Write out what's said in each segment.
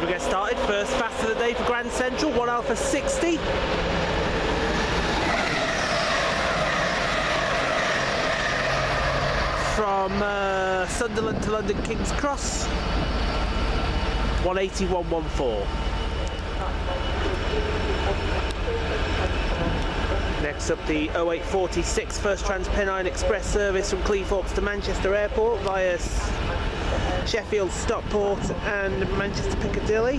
As we get started, first fast of the day for Grand Central, 1 Alpha 60. From Sunderland to London King's Cross, 180.114. Next up, the 0846 first Transpennine Express service from Cleethorpes to Manchester Airport via Sheffield Stockport and Manchester Piccadilly.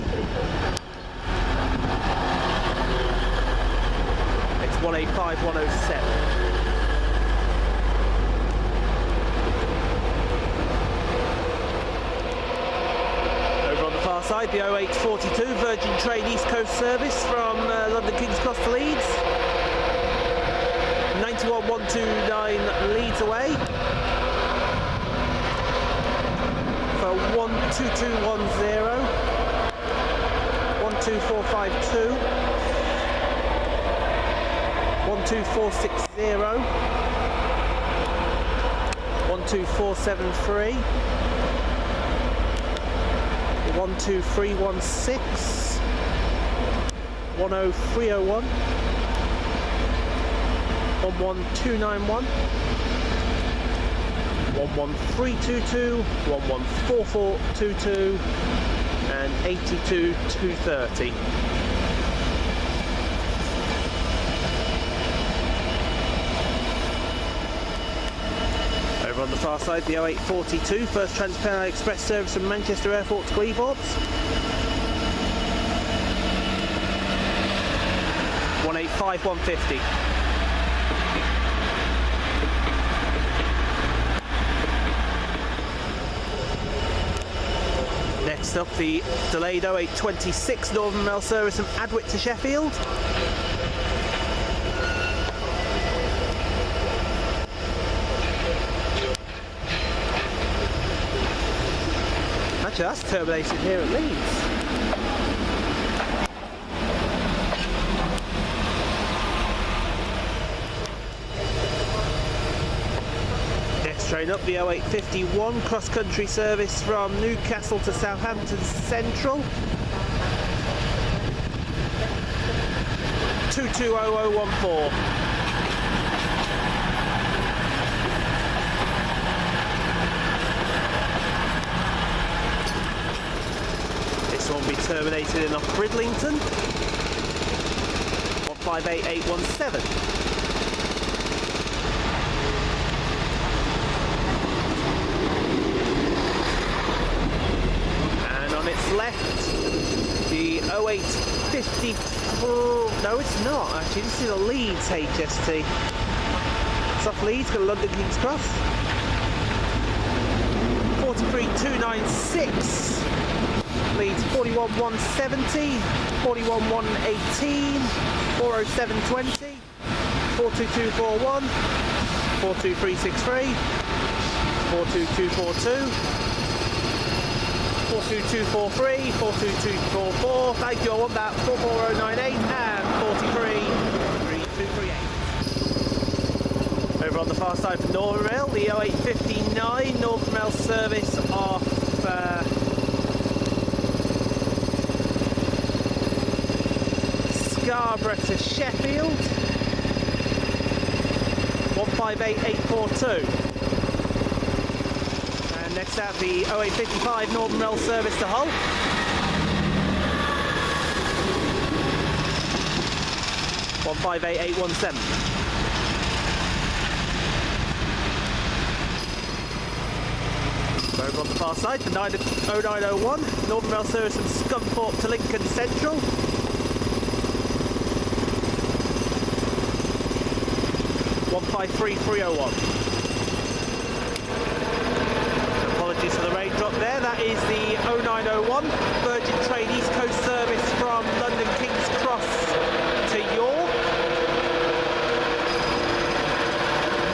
It's 185.107. Far side, the 0842 Virgin Train East Coast service from London King's Cross to Leeds. 91.129 Leeds away for 12210, 12452, 12460, 12473. 12316, 10301, 11291, 11322, 114422 and 82230. On the far side, the 0842 first Transpennine Express service from Manchester Airport to Cleethorpes. 185.150. Next up, the delayed 0826 Northern Mail service from Adwick to Sheffield. Actually, that's terminated here at Leeds. Next train up, the 0851 cross-country service from Newcastle to Southampton Central. 220014. Will be terminated in off Bridlington. 158817. And on its left, the 0854. No, it's not actually. This is a Leeds HST. It's off Leeds, got London King's Cross. 43296. Leeds 41170, 41118, 40720, 42241, 42363, 42242, 42243, 42244. Thank you. I want that. 44098 and 433238. Over on the far side for Northern Rail, the 0859 Northern Rail service off Scarborough to Sheffield, 158842. And next out, the 0855 Northern Rail service to Hull. 158817. Over on the far side, the 0901 Northern Rail service from Scunthorpe to Lincoln Central. 153301. Apologies for the raindrop there. That is the 0901 Virgin Train East Coast service from London King's Cross to York.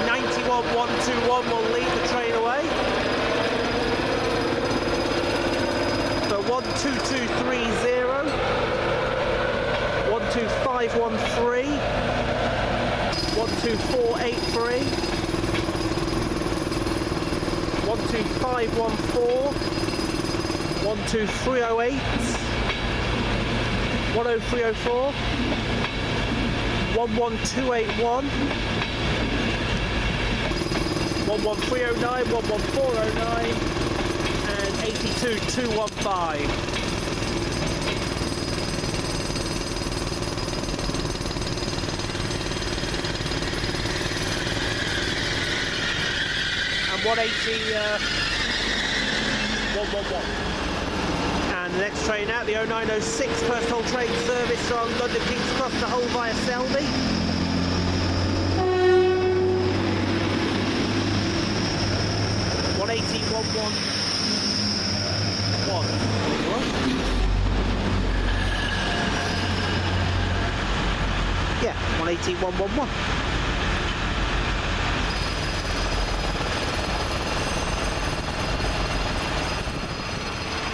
91121 will lead the train away. For 12230, 12513, 12483, 12514, 12308, 10304, 11281, 11309, 11409 and 82215. And 180 111. And the next train out, the 0906 first whole train service from London King's Cross to Hull via Selby. Yeah, 18111.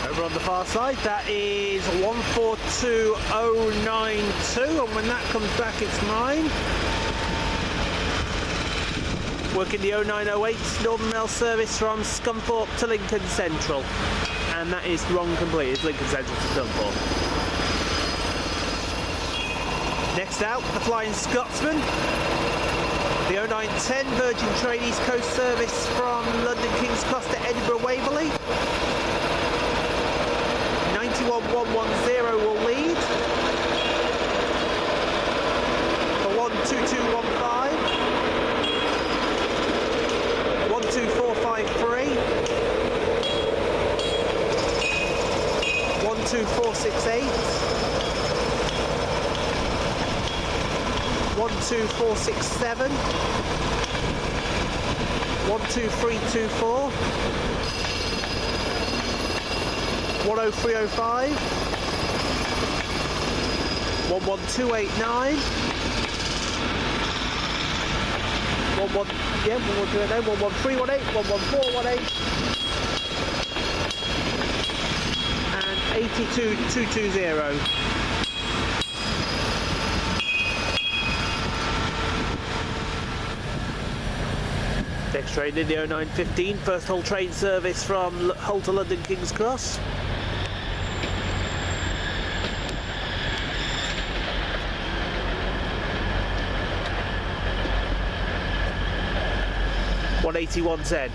Over on the far side, that is 142092, and when that comes back, it's mine. Working the 0908 Northern Mail service from Scunthorpe to Lincoln Central, and that is wrong completely. It's Lincoln Central to Scunthorpe. Next out, the Flying Scotsman, the 0910 Virgin Train East Coast service from London King's Cross to Edinburgh Waverley. 91110 will lead. For 12215, 12453, 12468, 12467, 12324, 10305, 11289, 11318, 11318, 11418 and 82220. Next train in the 0915 first whole train service from Hull to London King's Cross. $181.10.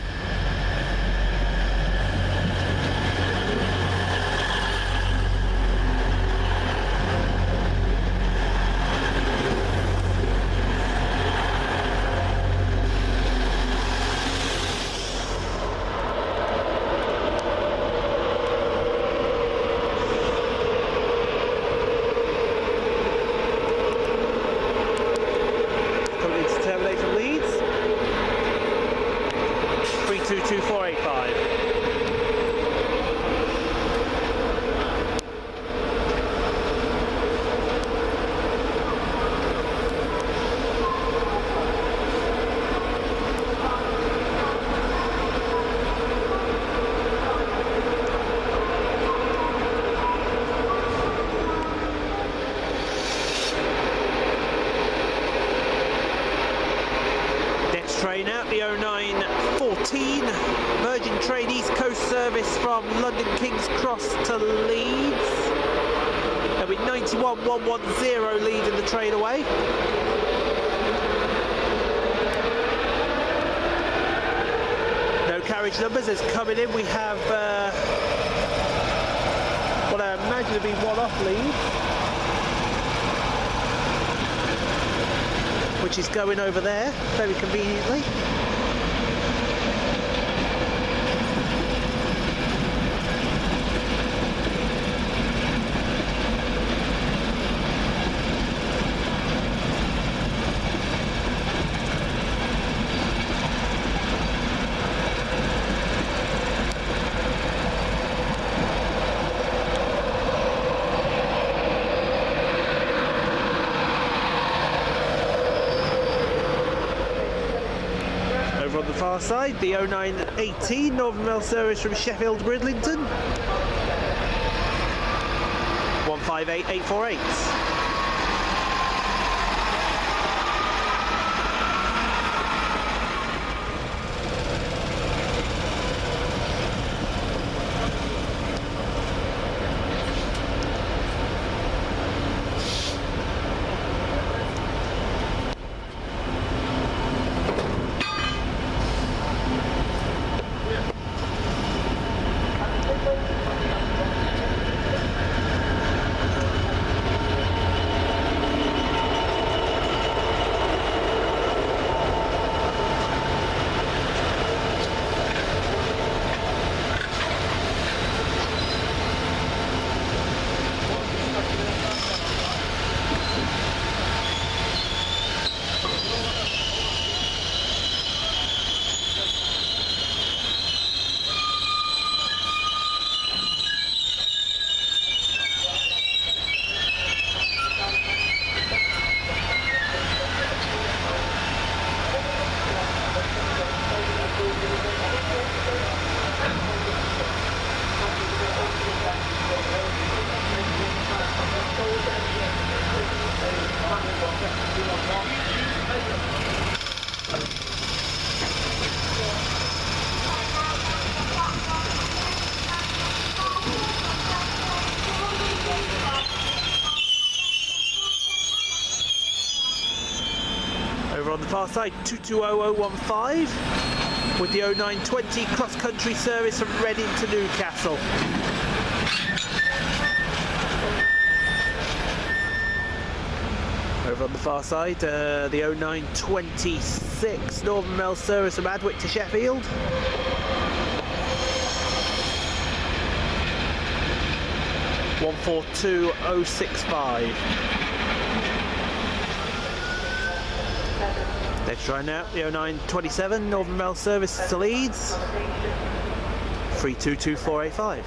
Coming into termination Leeds. 322485. Next train out, the 0914 Virgin Train East Coast service from London King's Cross to Leeds. There'll be 91110 leading the train away. No carriage numbers as coming in. We have what I imagine to be one off Leeds, which is going over there very conveniently. Over on the far side, the 0918 Northern Mail service from Sheffield to Bridlington. 158848. far side, 220015 with the 0920 cross-country service from Reading to Newcastle. Over on the far side, the 0926 Northern Mail service from Adwick to Sheffield. (142,065). Let's try now the 0927 Northern Mail service to Leeds. 322485.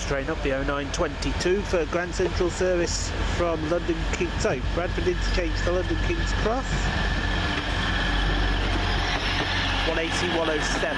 Train up the 0922 for Grand Central service from London King's, sorry, Bradford interchange to London King's Cross. 180,107.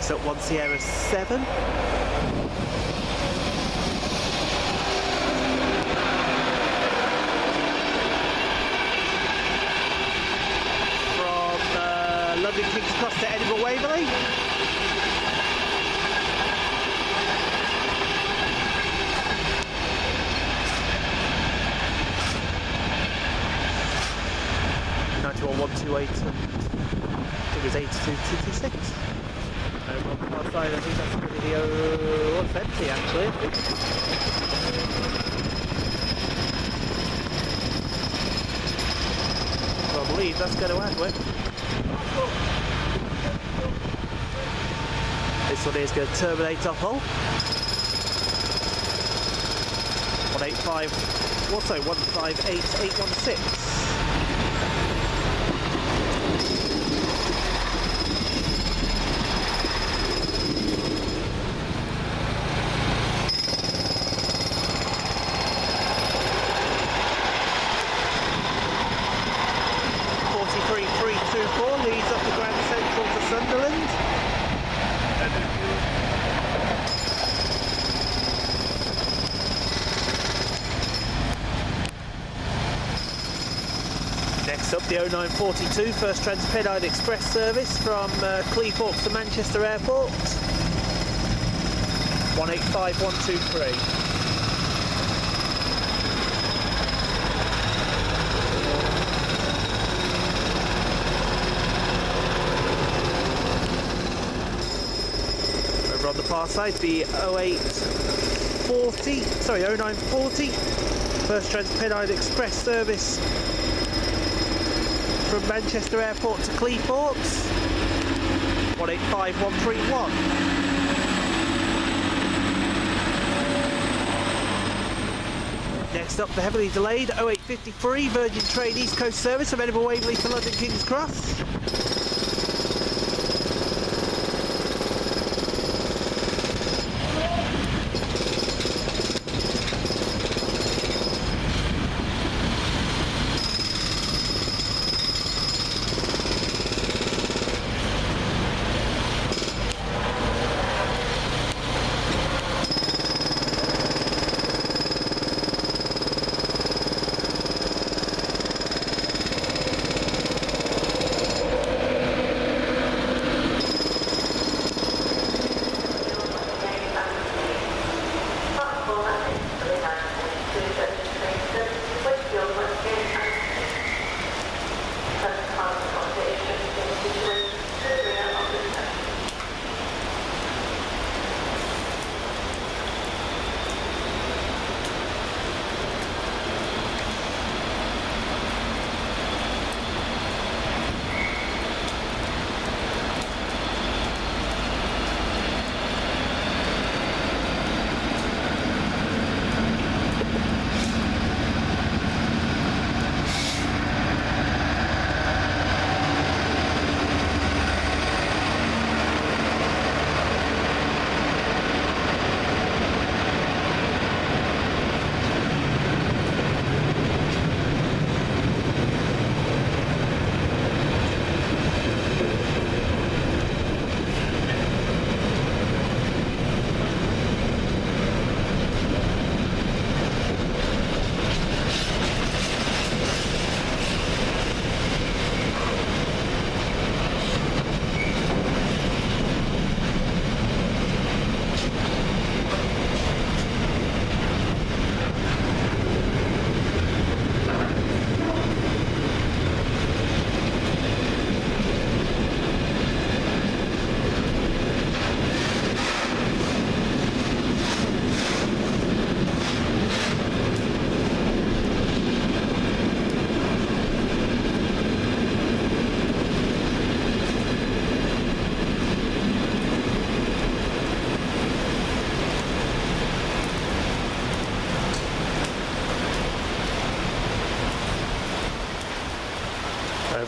At 1 Sierra 7. From London King's Cross to Edinburgh Waverley. (91,128) and I think it was 82,226. On the far side, I think that's going to be the what's empty actually. So I believe that's going to Adwick. This one is going to terminate up hole. 185, also 158,816. Leads up to Grand Central to Sunderland. Next up the 0942 first Transpennine Express service from Cleethorpes to Manchester Airport. 185,123. On the far side, the 0940 first Transpennine Express service from Manchester Airport to Cleethorpes. 185,131. Next up, the heavily delayed 0853 Virgin Train East Coast service from Edinburgh Waverley to London King's Cross.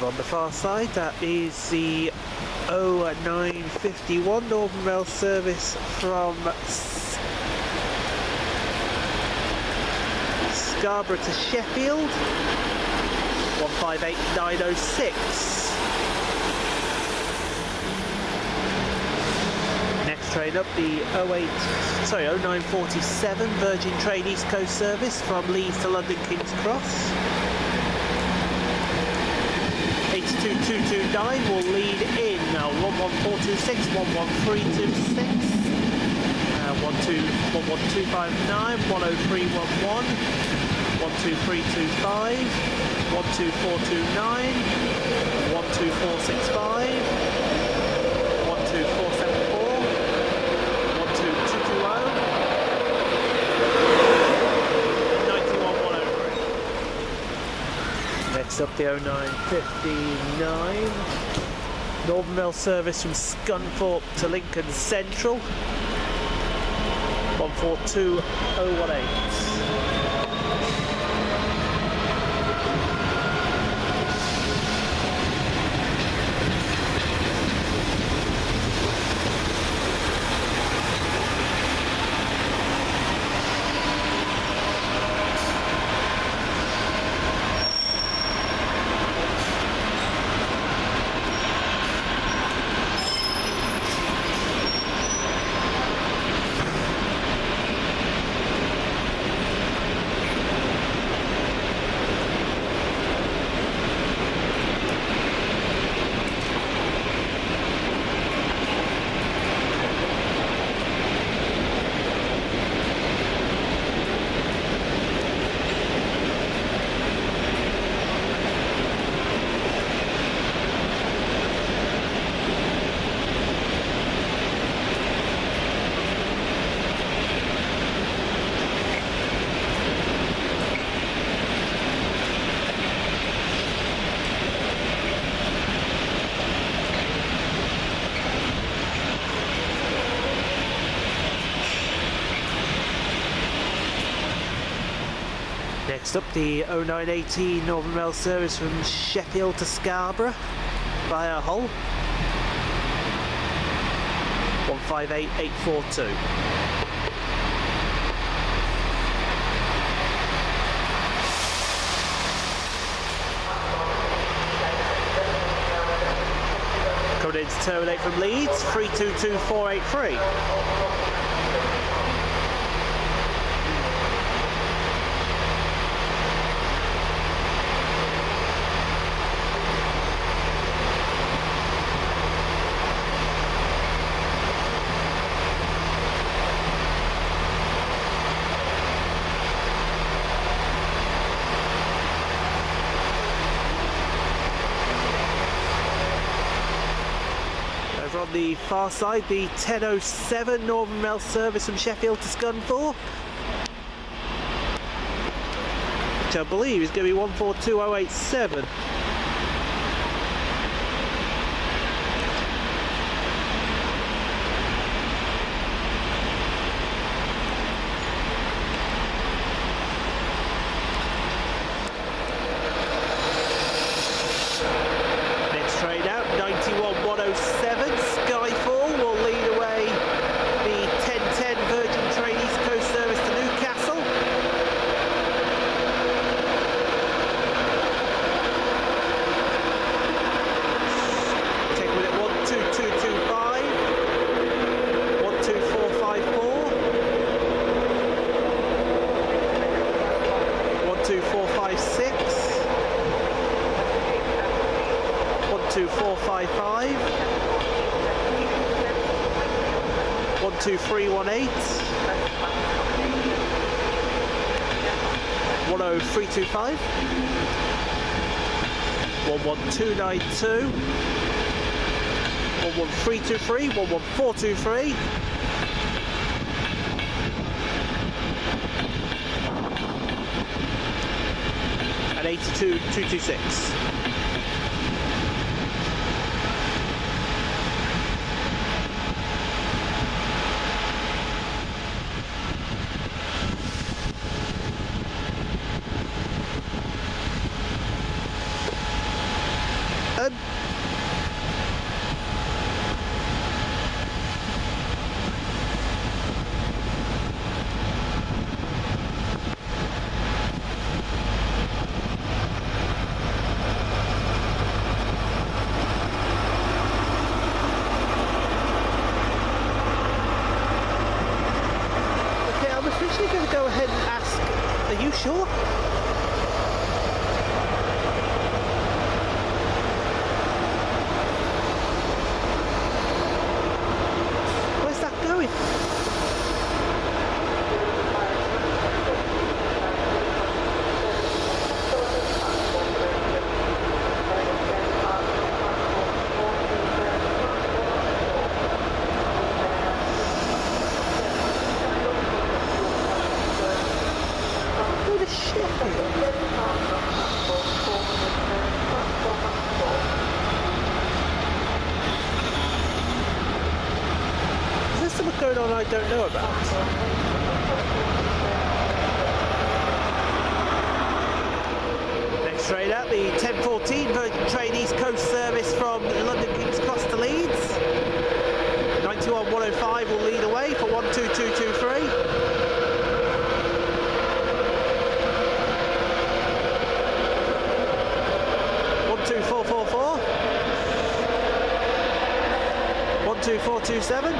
Over on the far side, that is the 0951 Northern Rail service from Scarborough to Sheffield, 158906. Next train up, the 0947 Virgin Train East Coast service from Leeds to London King's Cross. 82229 will lead in 11426, 11326, 11259, 10311, 12325, 12429, 12465, 12474, 12220, 91103. Next up, the 0959 Northern Rail service from Scunthorpe to Lincoln Central, 142018. Next up, the 0918 Northern Rail service from Sheffield to Scarborough via Hull, 158842. Coming in to terminate from Leeds, 322483. On the far side, the 1007 Northern Rail service from Sheffield to Scunthorpe, which I believe is going to be 142087. Next train out, 91107. Skyfall will lead away the 1010 Virgin Train East Coast service to Newcastle. Take a minute, 12225, 12454, 12456, 12455, 12318, 10325, 11292, 11323, 11423, and 82226. Officially going to go ahead and ask, are you sure? Where's that going? Going on I don't know about. Next train up, the 1014 Virgin Train East Coast service from London King's Cross to Leeds. 91-105 will lead away for 12223. 12444. 12427.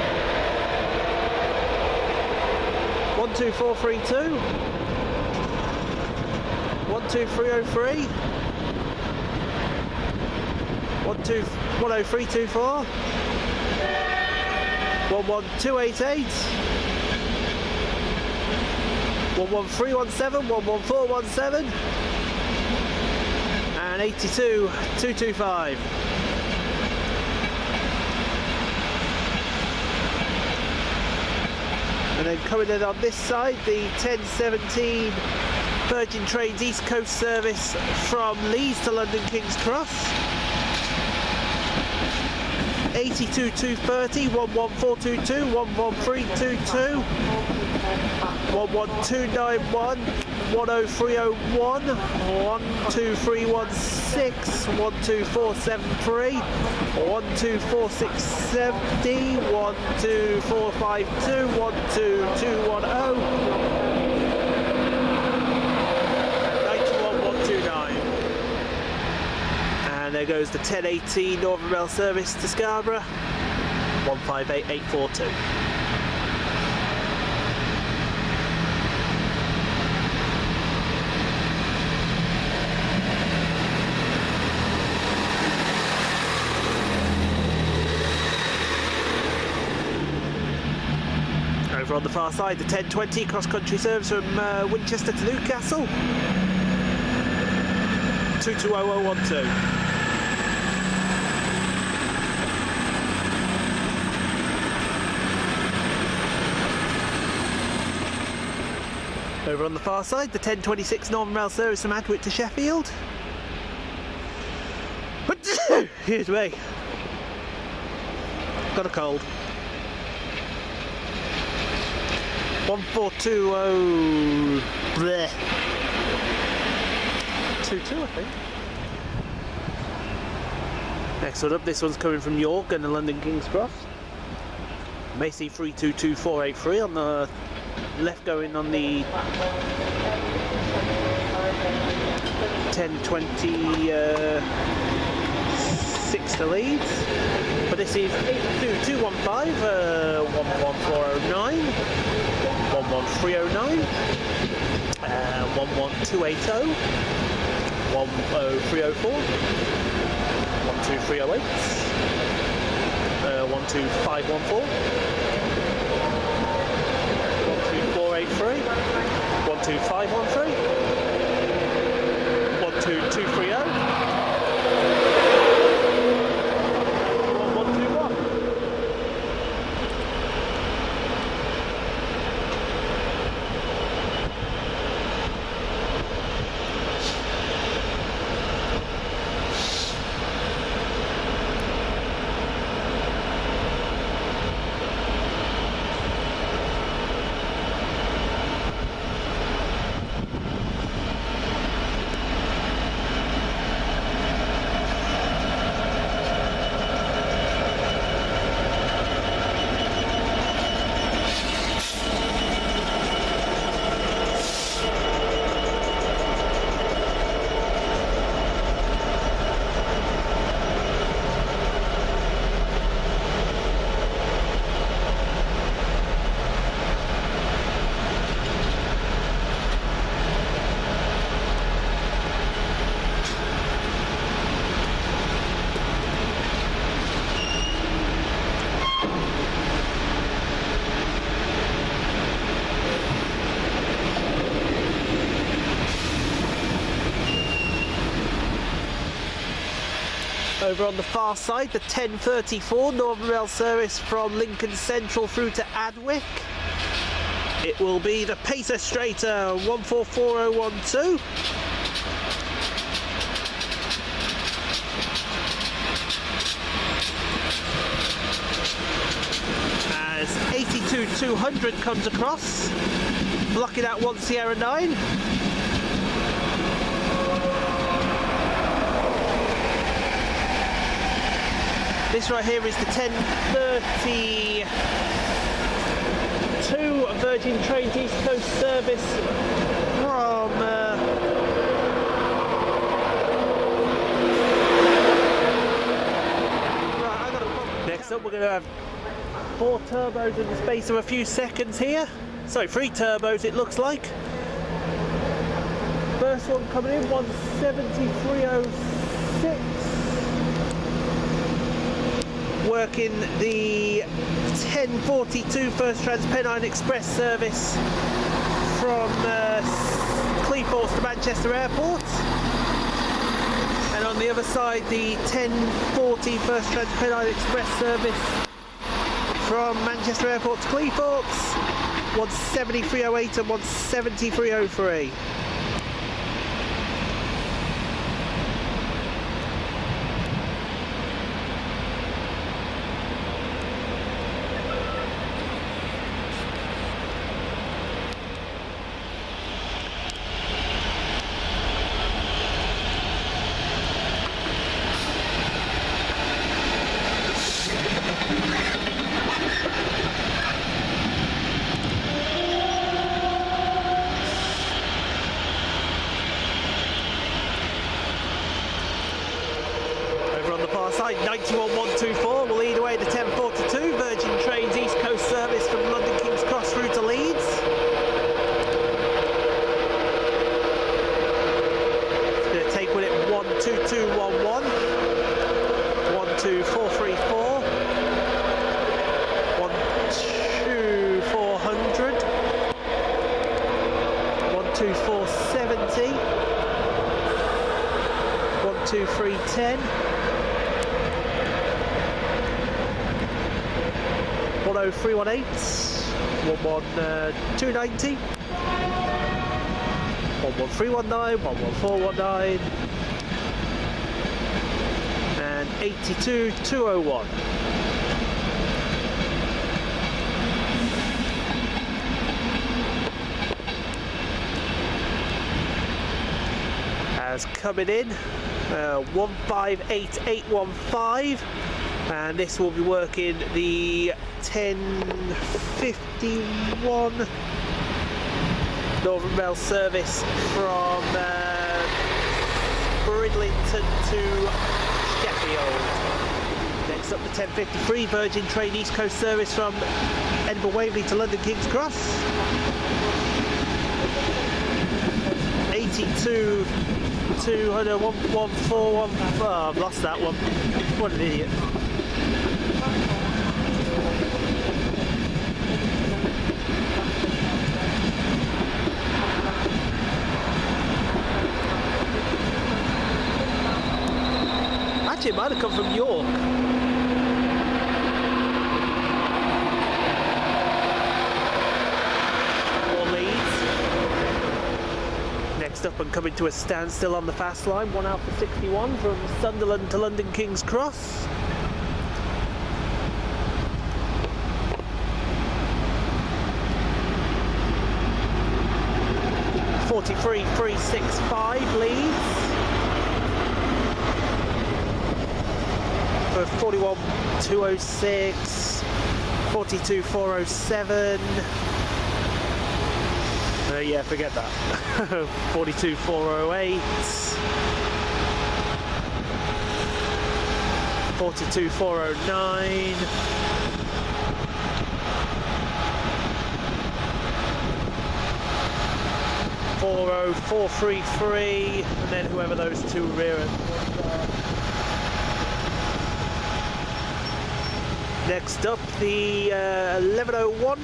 12432. 12303. 10324. 11288. 11317. 11417. And 82225. And then coming in on this side, the 1017 Virgin Trains East Coast service from Leeds to London King's Cross. 82230, 11422, 11322, 11291, 10301, 12316, 12473, 12460, 12452, 12210, 91129. And there goes the 1018 Northern Rail service to Scarborough, 158842. Over on the far side, the 1020 cross-country service from Winchester to Newcastle, 220012. Over on the far side, the 1026 Northern Rail service from Adwick to Sheffield. Excuse me. Got a cold. 1420. Bleh. 22, I think. Next one up, this one's coming from York and the London King's Cross. Macy 322483 on the left, going on the 1026 to Leeds. But this is 82215, 11409, 11309, 11280, 10304, 12308, 12514, 12483, 12513, 12230. Over on the far side, the 10:34 Northern Rail service from Lincoln Central through to Adwick. It will be the Pacer Straighter 144012. As 82200 comes across, blocking out 1 Sierra 9. This right here is the 10:32 Virgin Trains East Coast service from next up we're going to have 4 turbos in the space of a few seconds here. Sorry, 3 turbos it looks like. First one coming in, 173.06. Working the 10:42 first Transpennine Express service from Cleethorpes to Manchester Airport. And on the other side, the 10:40 first Transpennine Express service from Manchester Airport to Cleethorpes, 173.08 and 173.03. Side 91124 will lead away the 10:42 Virgin Trains East Coast service from London King's Cross through to Leeds. It's going to take with it 12211, 12434, 12400, 12470, 12310. 10318, 11290, 11319, 11419, and 82201. As coming in, 158815. And this will be working the 10:51 Northern Rail service from Bridlington to Sheffield. Next up, the 10:53 Virgin Train East Coast service from Edinburgh Waverley to London King's Cross. 82 200 114 oh, I've lost that one. What an idiot. Actually, it might have come from York. Or Leeds. Next up and coming to a standstill on the fast line, 1 Alpha 61 from Sunderland to London King's Cross. (43.365) Leeds. For 41.206, 42.407. Yeah, forget that. 42.408, 42.409. 40433, and then whoever those two rear ends are. Next up, the 1101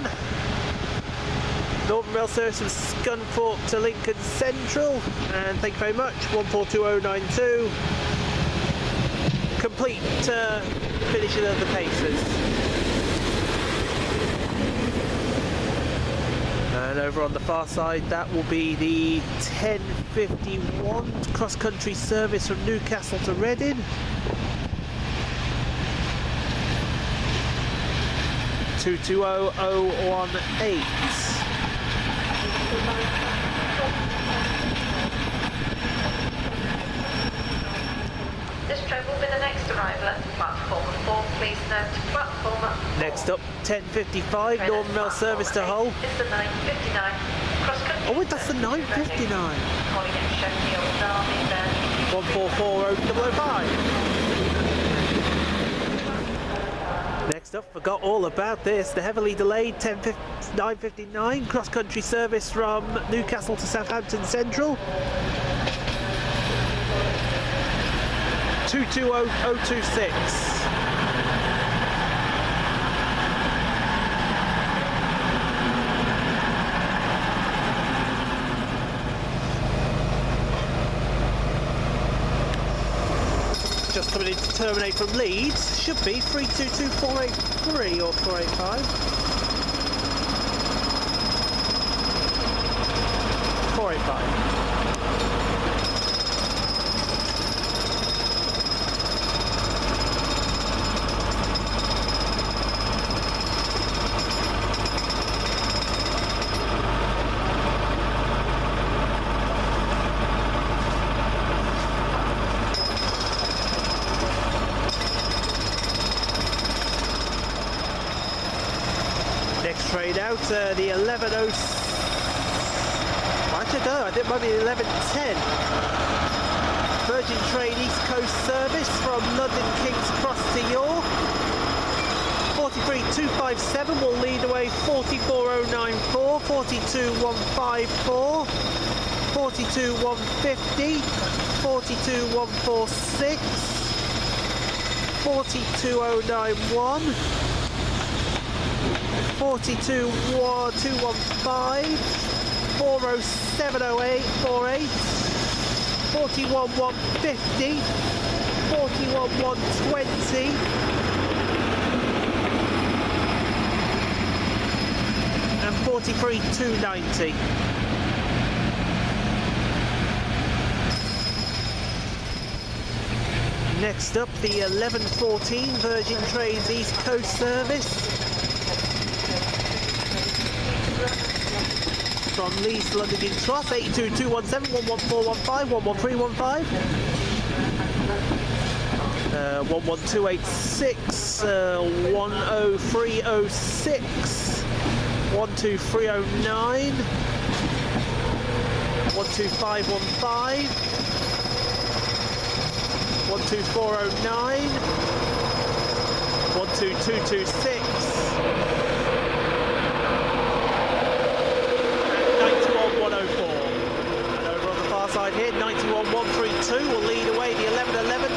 Northern Rail service from Cleethorpes to Lincoln Central, and thank you very much. 142092. complete finishing of the paces. And over on the far side, that will be the 10:51 cross-country service from Newcastle to Reading. 220018. This train will be the next arrival at platform 4. Please note platform 4. Next up, 10:55 Northern Rail service to Hull. It's the 9:59 cross-country. Oh wait, that's the 9:59. Calling at Sheffield, Derby, then 144005. Next up, forgot all about this. The heavily delayed 9:59 cross-country service from Newcastle to Southampton Central. 220026. Just coming in to terminate from Leeds, should be 322483 or 485. 485. Train out, the 11:0. Actually, no, I think it might be 11:10. Virgin Train East Coast service from London King's Cross to York. 43257 will lead away. 44094, 42154, 42150, 42146, 42091. 42215, 4070848, 41150, 41120, and 43290. Next up, the 1114 Virgin Trains East Coast service from Leeds to London King's Cross. 82217, 11415, 11315, 11286, 10306, 12309, 12515, 12409, 12226, 91104. And over on the far side here, 91132 will lead away the 1111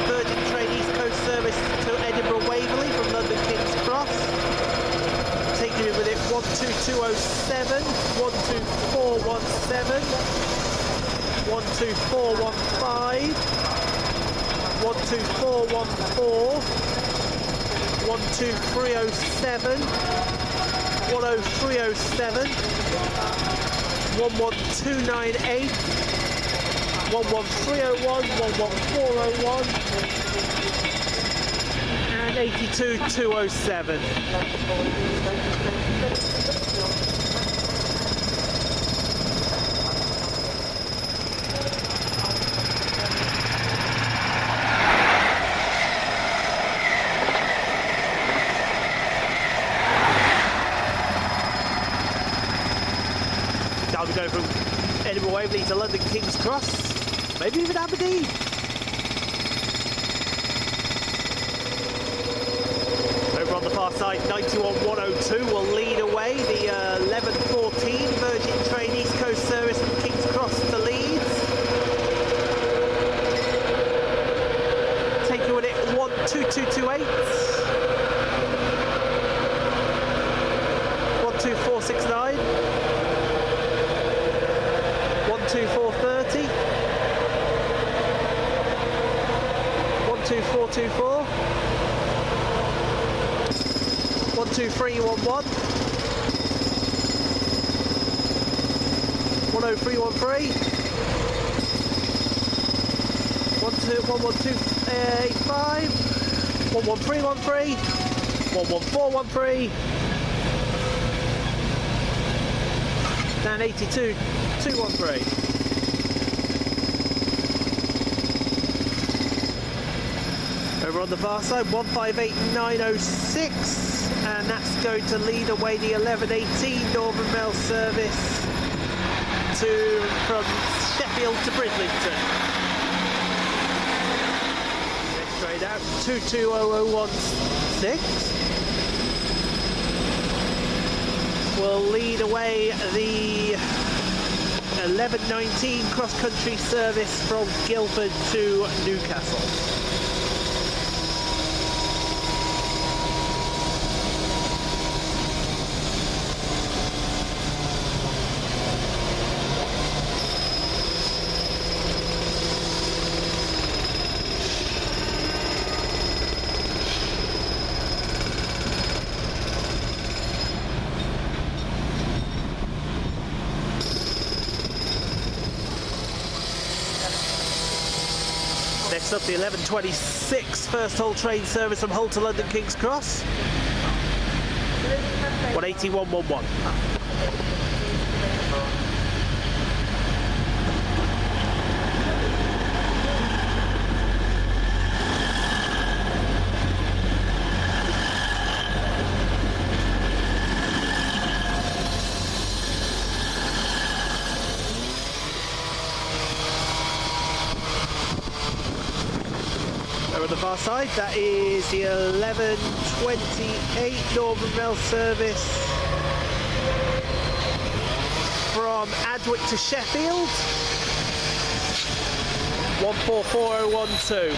Virgin Train East Coast service to Edinburgh Waverley from London King's Cross. Taking it with it 12207, 12417, 12415, 12414, 12307, 10307, 11298, 11301, 11401, and 82207. Now we go from Edinburgh Waverley to London King's Cross, maybe even Aberdeen. Over on the far side, 91102 will lead away the 1114 Virgin Train East Coast service from King's Cross to Leeds. Take you with it 12228, 12469, 12430, 12431, 12424. 12311. 10313. 11285. 11313. 11413. And 82213. Over on the far side, 158906, and that's going to lead away the 1118 Northern Mail service from Sheffield to Bridlington. Next train out, 220016 will lead away the 1119 cross-country service from Guildford to Newcastle. Next up, the 1126 first Hull train service from Hull to London King's Cross. 18111. On the far side, that is the 1128 Northern Mail service from Adwick to Sheffield. 144012.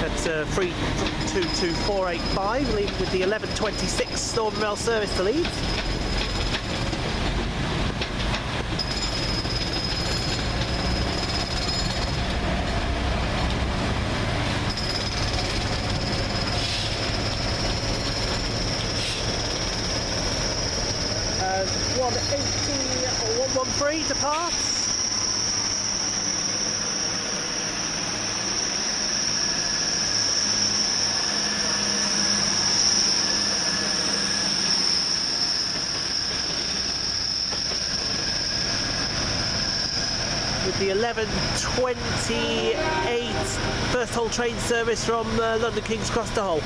That's 322485, leading with the 1126 Northern Mail service to Leeds. And 180-113 departs. The 1128 first Hull train service from London King's Cross to Hull.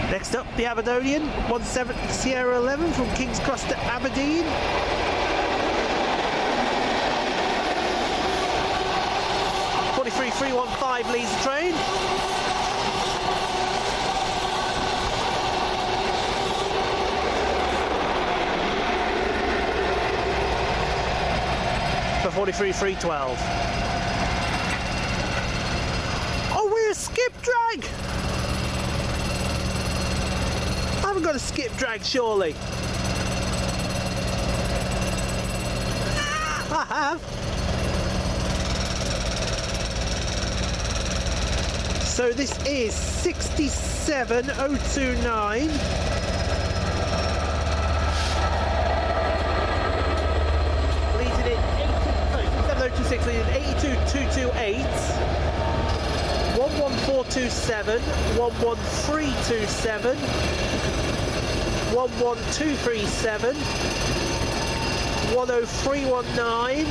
Next up, the Aberdonian 17 Sierra 11 from King's Cross to Aberdeen. (43.315) leads the train. For 43.312. Oh, we're a skip drag! I haven't got a skip drag, surely. I have. So this is 67029. Leads it in 82228, 11427, 11327, 11237, 10319,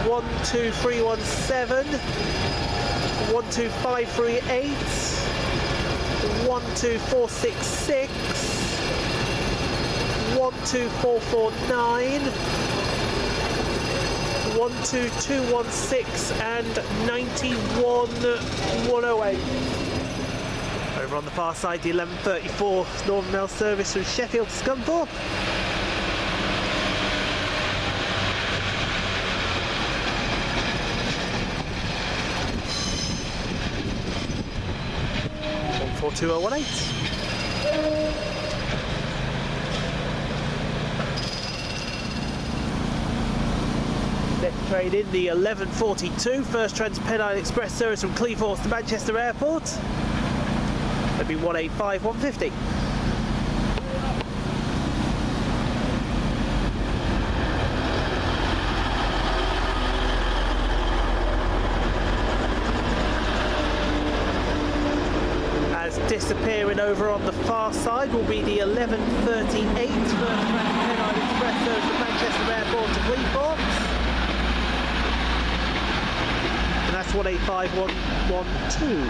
12317, 12538, 12466, 12449, 12216 and 91108. Over on the far side, the 1134 Northern Mail service from Sheffield to Scunthorpe. 142018. Next train in, the 1142, first Transpennine Express service from Cleethorpes to Manchester Airport. That'd be 185150. Disappearing over on the far side will be the 1138 first Transpennine Express service from Manchester Airport to Cleethorpes. And that's 185112.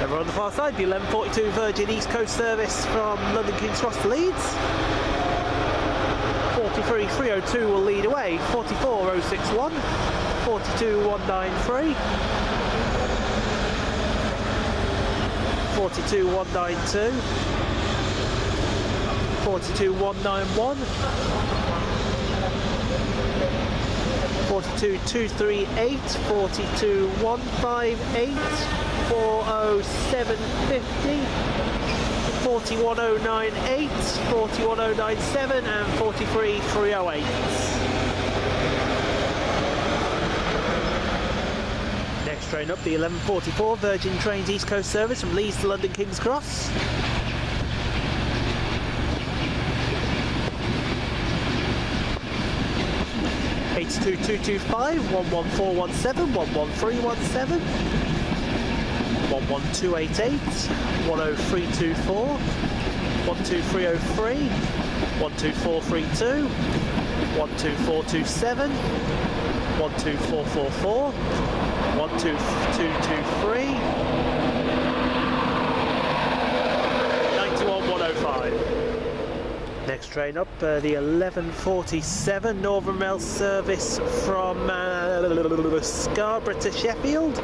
On the far side, the 1142 Virgin East Coast service from London King's Cross to Leeds. 43302 will lead away. 44061, 42193, 42192, 42191, 42238, 42158, 40750, 41098, 41097 and 43308. Next train up, the 1144 Virgin Trains East Coast service from Leeds to London King's Cross. (82225), 11417, 11317, 11288, 10324, 12303, 12432, 12427, 12444, 12223, 91105. Next train up, the 1147 Northern Rail service from Scarborough to Sheffield.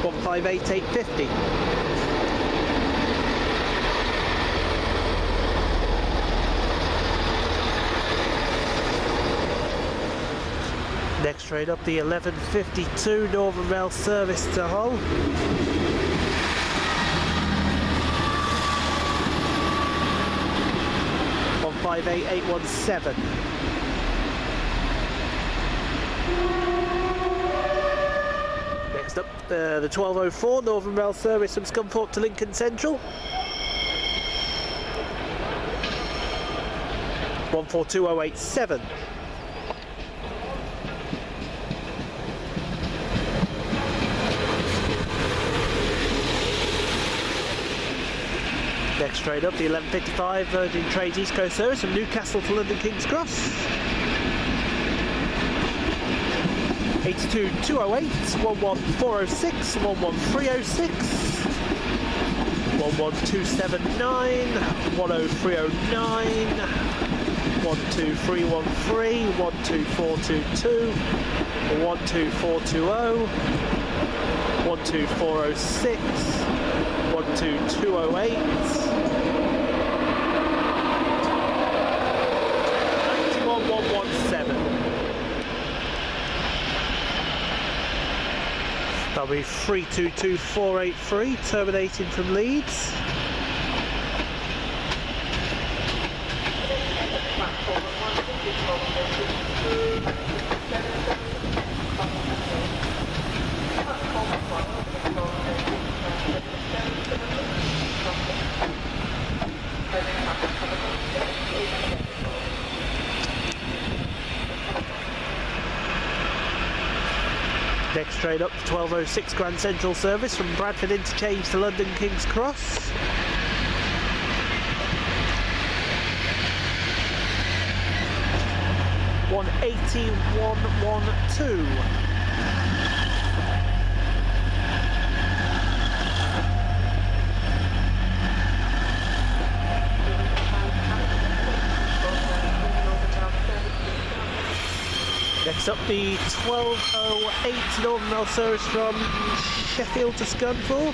158850. Next train up, the 1152 Northern Rail service to Hull. 158817. Next up, the 1204 Northern Rail service from Scunthorpe to Lincoln Central. 142087. Next train up, the 1155 Virgin Trains East Coast service from Newcastle to London King's Cross. 82208, 11406, 11306, 11279, 10309, 12313, 12422, 12420, 12406, 12208, 91117. That'll be 322483, terminating from Leeds. train up to 12:06 Grand Central service from Bradford Interchange to London King's Cross. (180.112). Next up, the 12:08 Northern Mail service from Sheffield to Scunthorpe.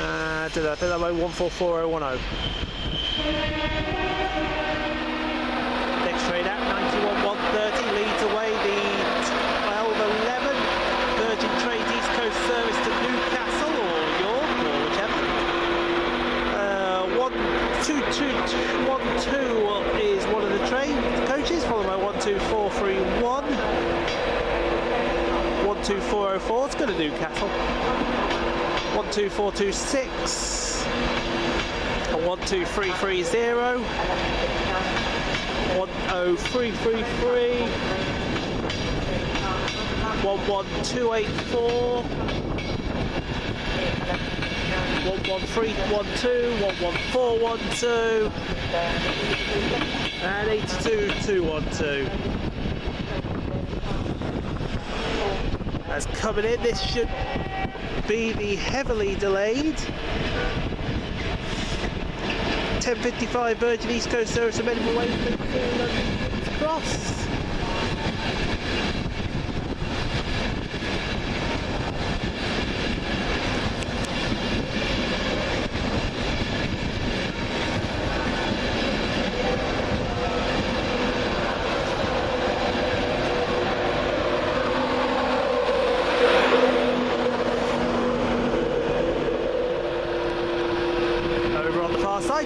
I think that might be 144010. Next train out, 91.130, leads away the 12:11 Virgin Trains East Coast service to Newcastle or York or whichever. 12212 is one of the train coaches, followed by 12431. 12404, it's going to Newcastle. 12426 and 12330. 10333. 11284. 11312, 11412 and 82212. As coming in, this should be the heavily delayed 10:55 Virgin East Coast service from Edinburgh Way to London Cross.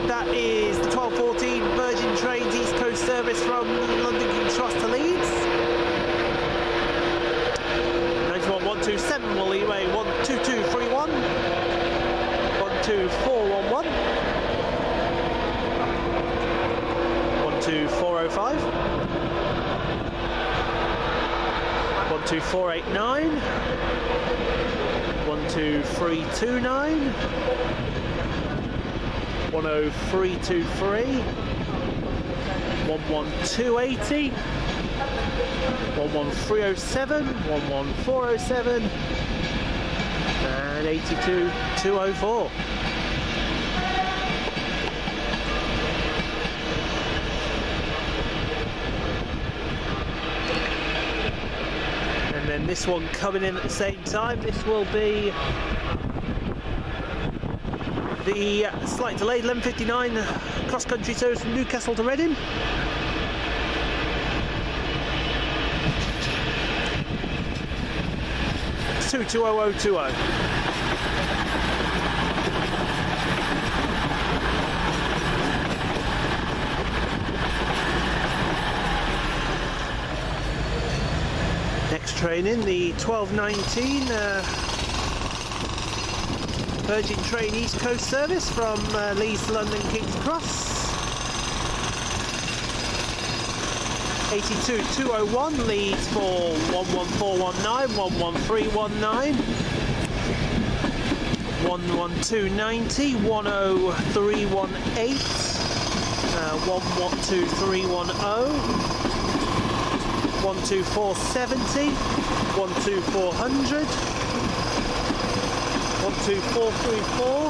That is the 12:14 Virgin Trains East Coast service from London King's Cross to Leeds. 91127 will lead away 12231, 12411, 12405, 12489, 12329. 10323, 11280, 11307, 11407 and 82204. And then this one coming in at the same time. This will be the slight delayed 11:59 cross-country service from Newcastle to Reading. It's 220020. Next train in, the 12:19 Virgin Train East Coast service from Leeds to London King's Cross. 82201 leads for 11419, 11319, 11290, 10318, 11210, 12470, 12400. 12434,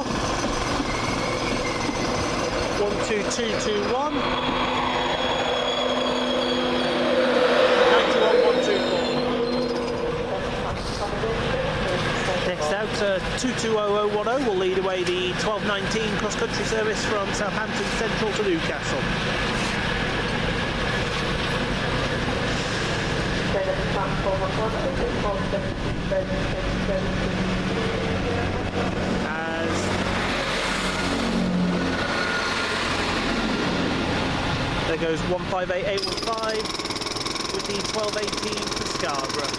12221, 91124. Next out, 220010 will lead away the 1219 cross-country service from Southampton Central to Newcastle. There goes 158815 with the 1218 for Scarborough.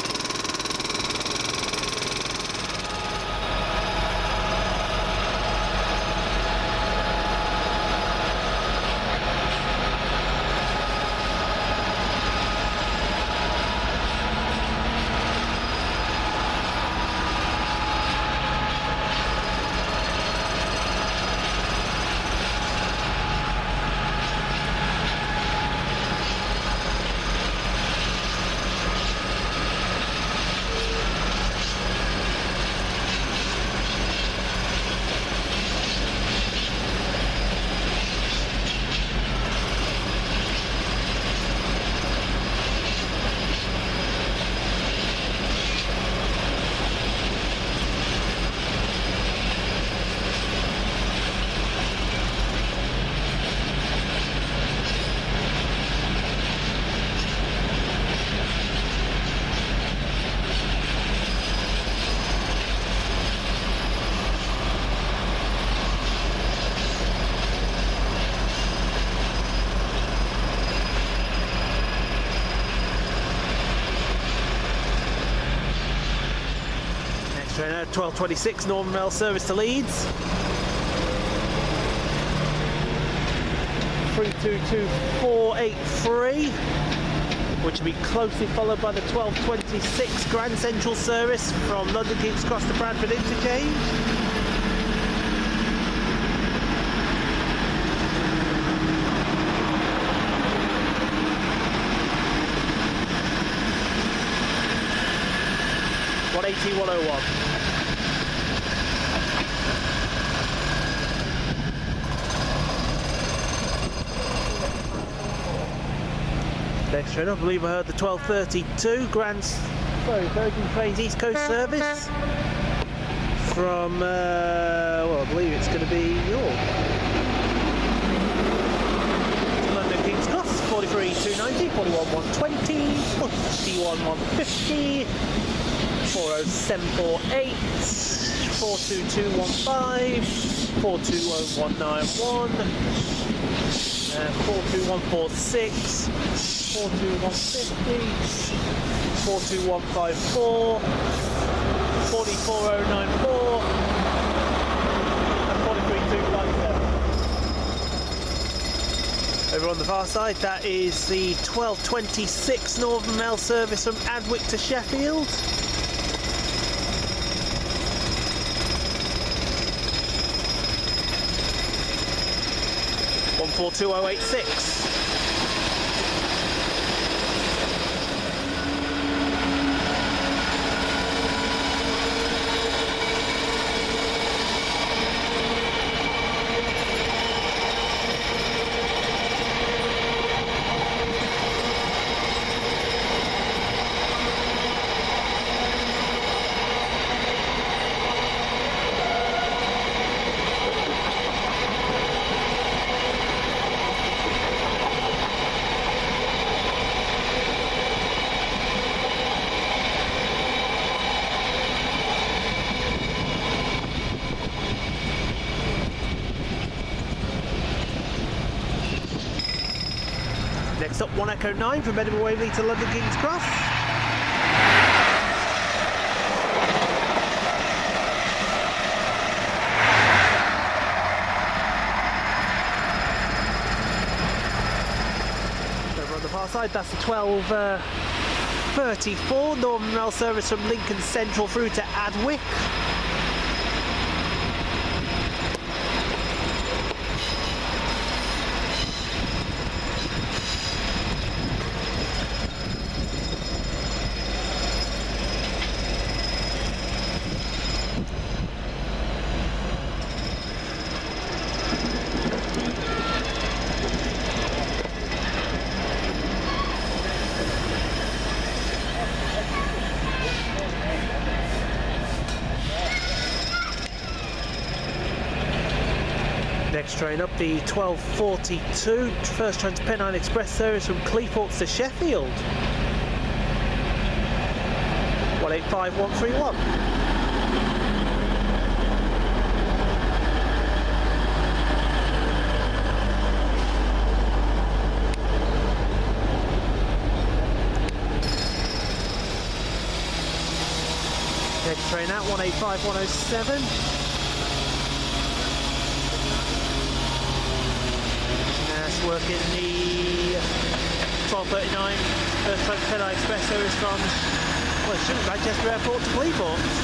train out 12:26 Northern Rail service to Leeds. 322483, which will be closely followed by the 12:26 Grand Central service from London King's Cross to Bradford Interchange. (180-101). Next train, I believe I heard the 12:32 Virgin Trains East Coast service from, well, I believe it's going to be York. London King's Cross, 43-290, 41-120, 41-150, 40748, 42215, 420191, 42146, 42150, 42154, 44094, and 43257. Over on the far side, that is the 12:26 Northern Rail service from Adwick to Sheffield. (142.086). Next up, 1 Echo 9 from Edinburgh Waverley to London King's Cross. Over on the far side, that's the 12:34 Northern Rail service from Lincoln Central through to Adwick. Next train up, the 12:42 first Transpennine Express service from Cleethorpes to Sheffield. 185-131. Next train out, 185-107. Working the 12:39 first Transpennine Express service from, well, it should be Manchester Airport to Cleethorpes.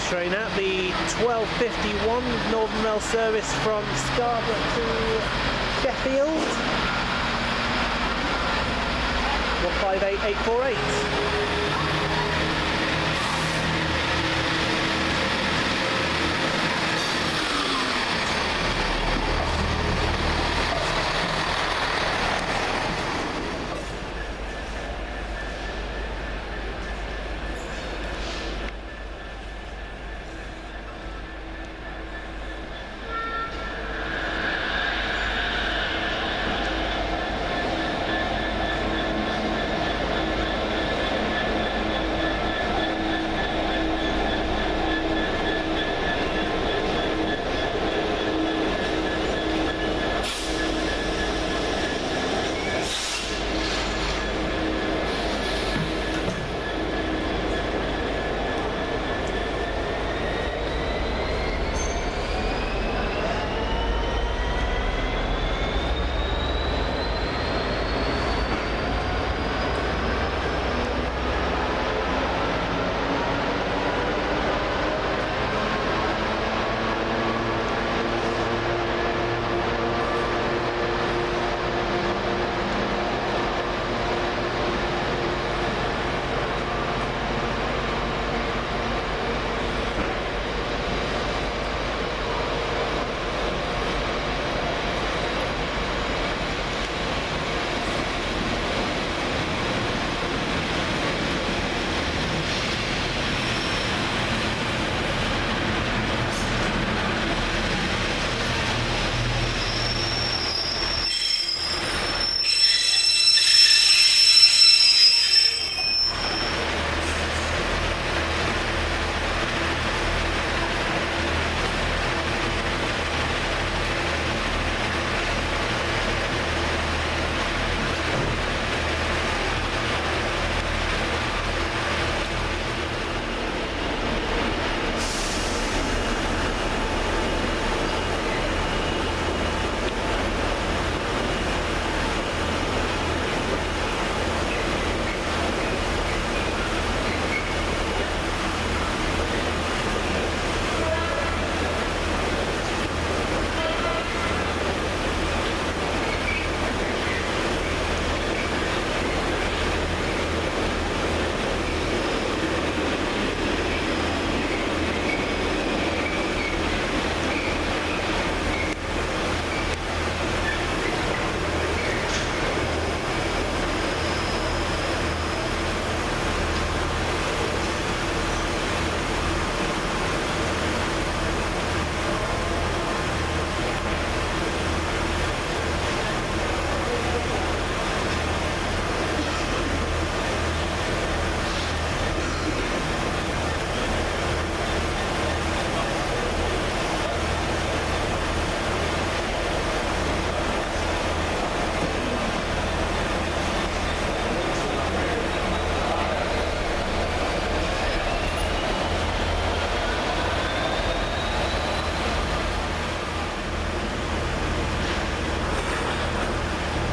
Next train out, the 1251 Northern Rail service from Scarborough to Sheffield. 158848.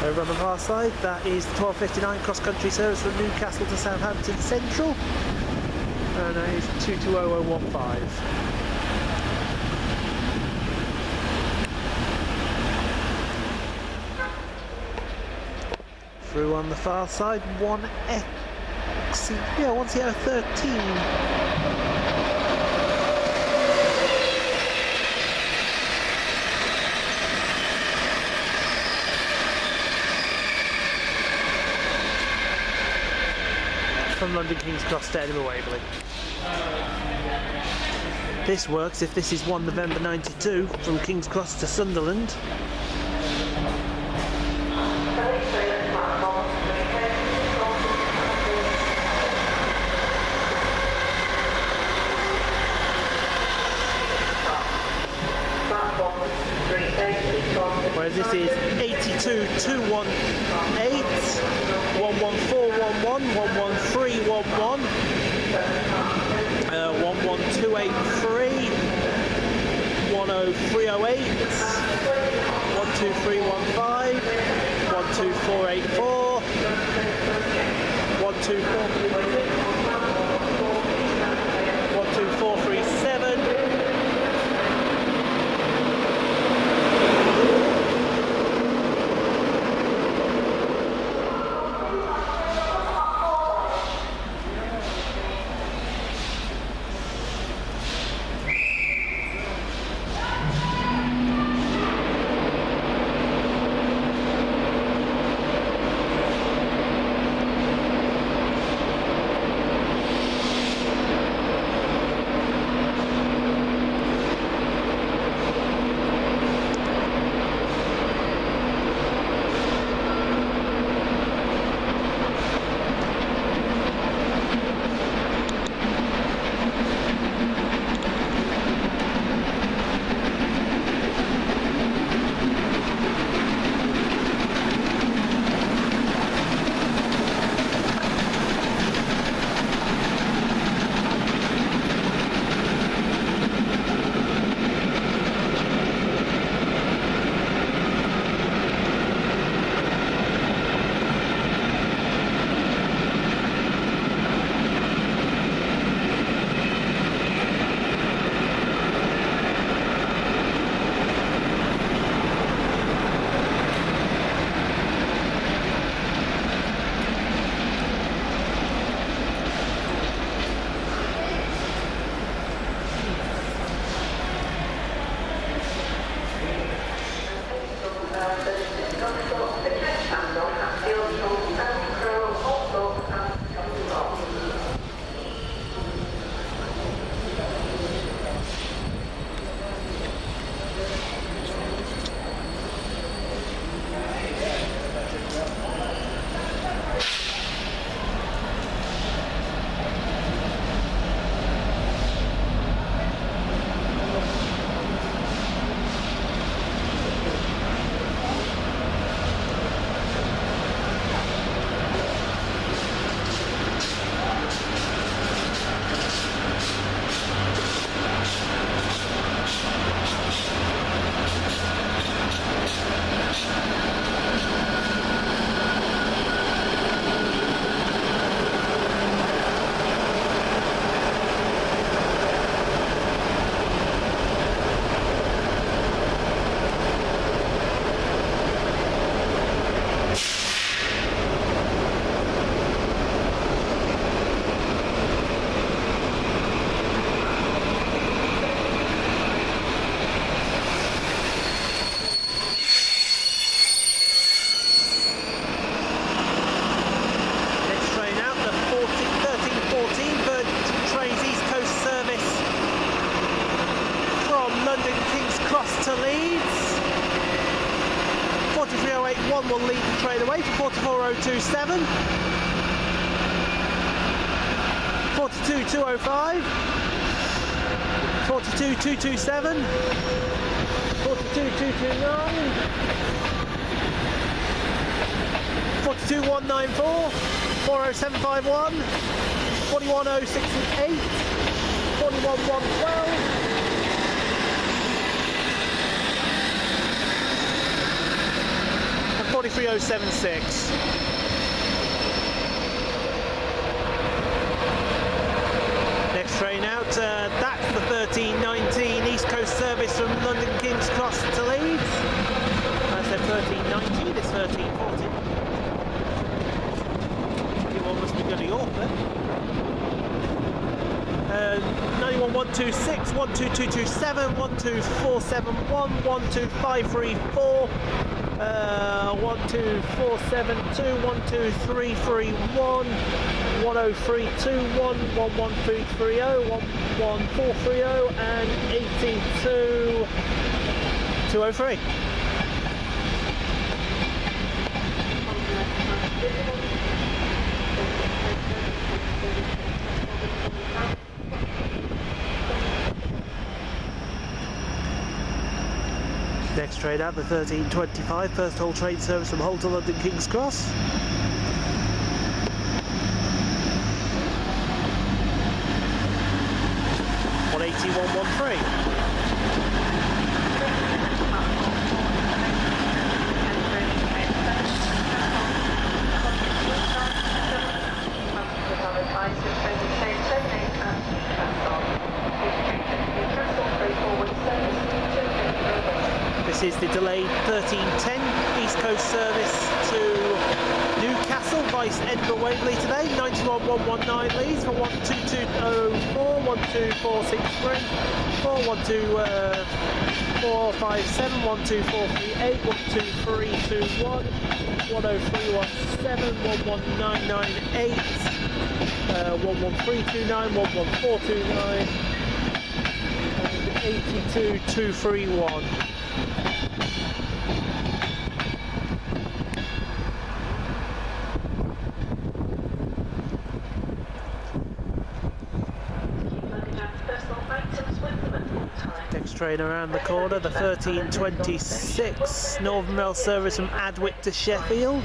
Over on the far side, that is the 1259 cross-country service from Newcastle to Southampton Central, and that is 220015. Through on the far side, 1CR13. From London King's Cross to Edinburgh Waverley. This works if this is 1 November 92 from King's Cross to Sunderland. Whereas this is 82218, 11411, 11311, 11283, 10308, 12315, 12484, 12437, away for 44027. 42205. 42227. 42229. 42194. 40751. 41068. 41112. And 43076. Next train out, that's the 1319 East Coast service from London King's Cross to Leeds. I said 1319, it's 1340. You all must be going to York then. 91126, 12227, 12471, 12534, 12472, 12331, 10321, 11330, 11430 and 82203. Next train out, the 1325, first whole train service from Hull to London King's Cross. This is the delayed 1310 East Coast service to Newcastle by Edinburgh Waverley today. 91119 leads for 12204, 12463, 412457, 12438, 12321, 10317, 11998, 11329, 11429 and 82231. Next train around the corner, the 1326 Northern Rail service from Adwick to Sheffield.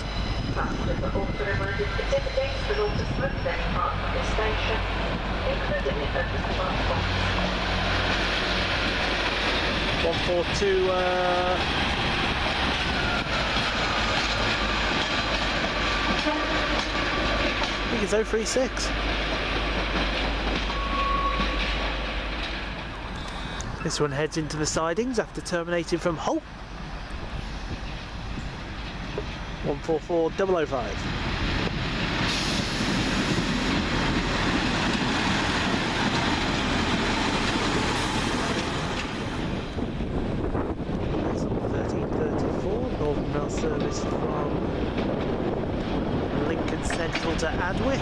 142. I think it's 036. This one heads into the sidings after terminating from Hull. 144005. That's on 1334, Northern Rail service from Lincoln Central to Adwick.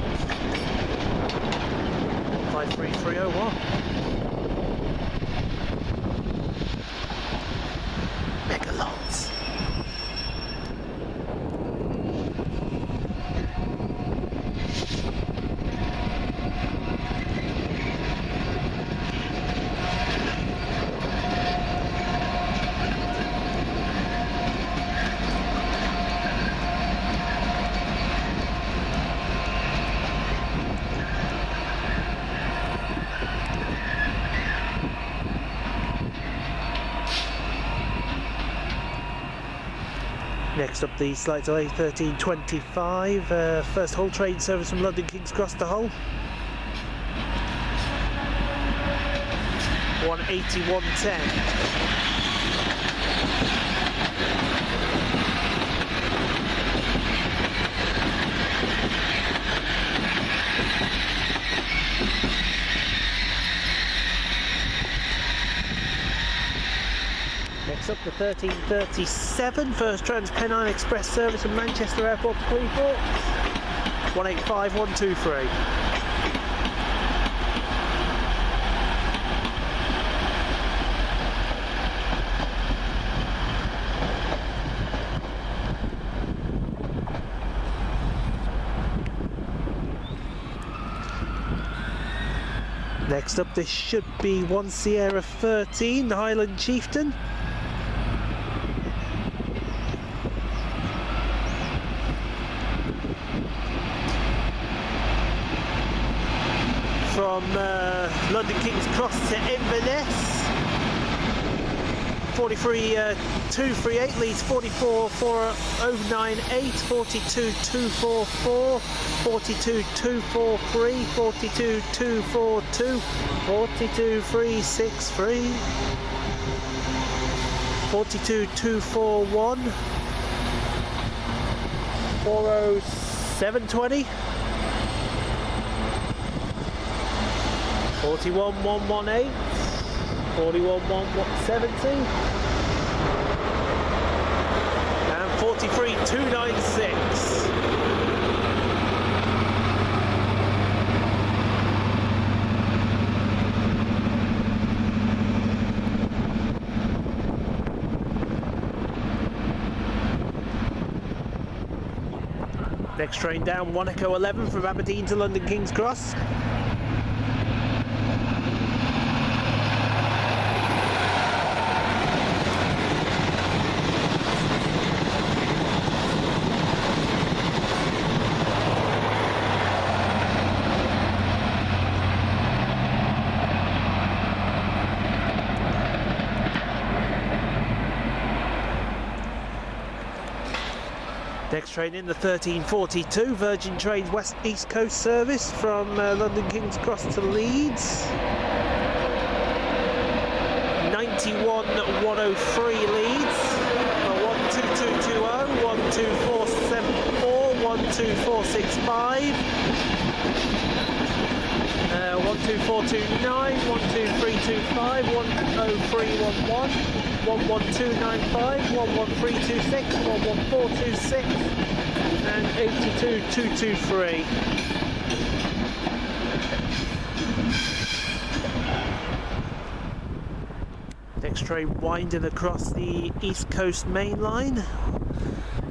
53301. Megalots. Next up, the slight delay 1325, first Hull train service from London King's Cross to Hull. 18110. Next up, the 1337, first Transpennine Express service from Manchester Airport to Cleethorpes. 185123. Next up, this should be 1 Sierra 13, the Highland Chieftain. From London King's Cross to Inverness. 43.238 leads 44.4098, 42.244, 42.243, 42.242, 42.363, 42.241, 40720, 41.118, 41.170, and 43.296. Next train down, 1 Echo 11 from Aberdeen to London King's Cross. Next train in, the 1342 Virgin Trains West East Coast service from London King's Cross to Leeds. 91.103 Leeds. 12220, 12474, 12465. 12429, 12325, 10311, 11295, 11326, 11426, and 82223. Next train winding across the East Coast Main Line.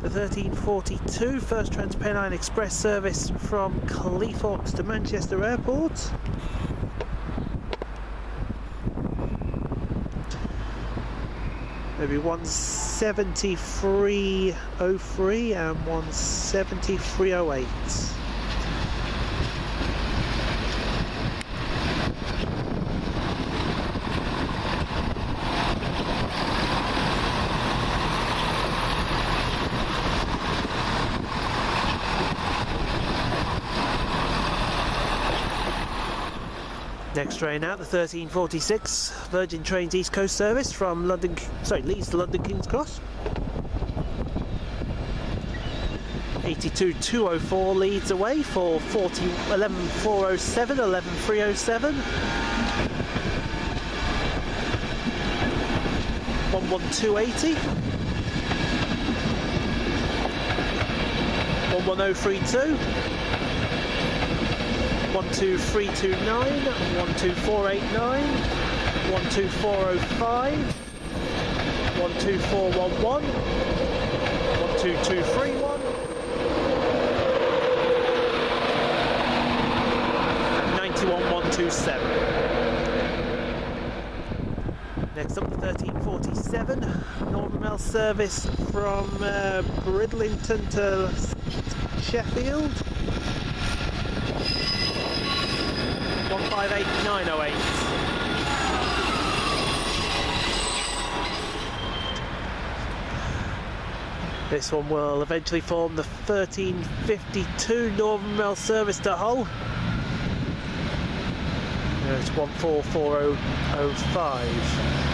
The 1342 first Transpennine Express service from Cleethorpes to Manchester Airport. Maybe 173.03 and 173.08. Next train out, the 1346 Virgin Trains East Coast service from Leeds to London King's Cross. 82.204 leads away for 11.407, 11.307. 11280. 11032. 12329, 12489, 12405, 12411, 12231, and 91127. Next up, the 1347 Northern Mail service from Bridlington to Sheffield. 158.908. This one will eventually form the 1352 Northern Mail service to Hull. It's 144005.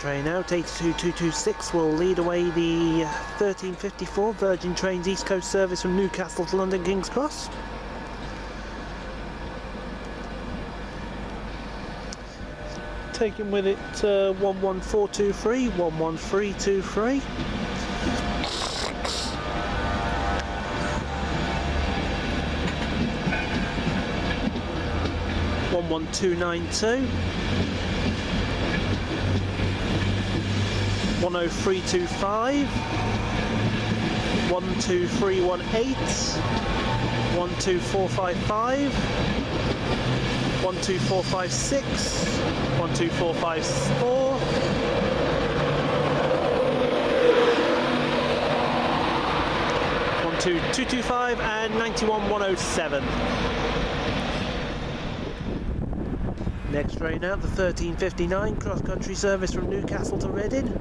train out, 82226 will lead away the 1354 Virgin Trains East Coast service from Newcastle to London King's Cross. Taking with it 11423, 11323. 11292, 10325, 12318, 12455, 12456, 12454, 12225 and 91107. Next train out, the 1359 cross-country service from Newcastle to Reading.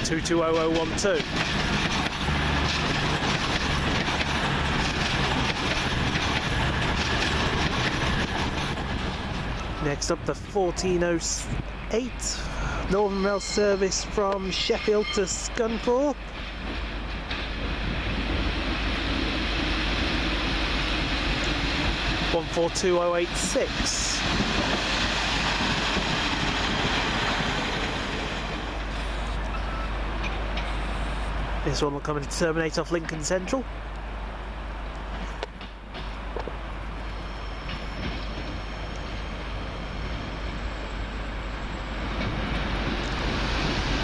(220012). Next up, the 1408 Northern Rail service from Sheffield to Scunthorpe. 142086. This one will come in to terminate off Lincoln Central.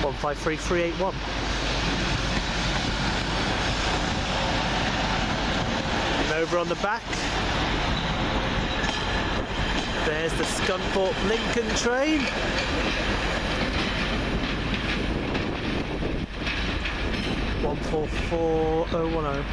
One 53381. And over on the back, there's the Scunthorpe Lincoln train. One 144,010.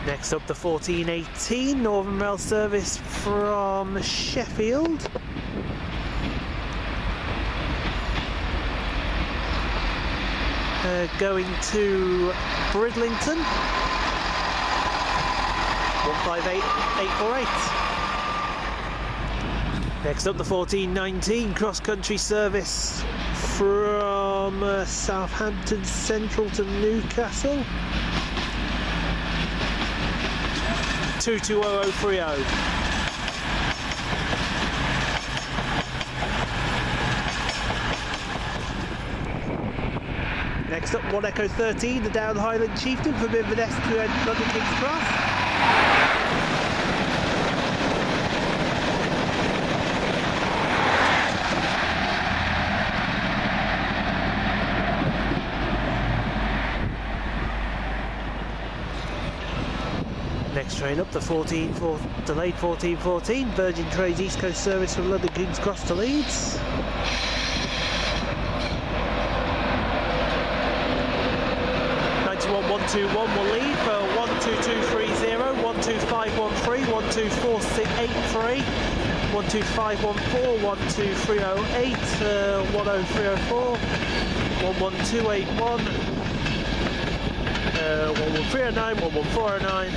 Next up, the 1418 Northern Rail service from Sheffield. Going to Bridlington. 158848. Next up, the 1419 cross-country service from Southampton Central to Newcastle. 220030. Next up, 1 Echo 13, the Down Highland Chieftain from Inverness to London King's Cross. Next train up, the delayed 1414 Virgin Trains East Coast service from London King's Cross to Leeds. 121 will lead for 12230, 12513, 12483, 12514, 12308, 10304, 11281, 11309, 11409,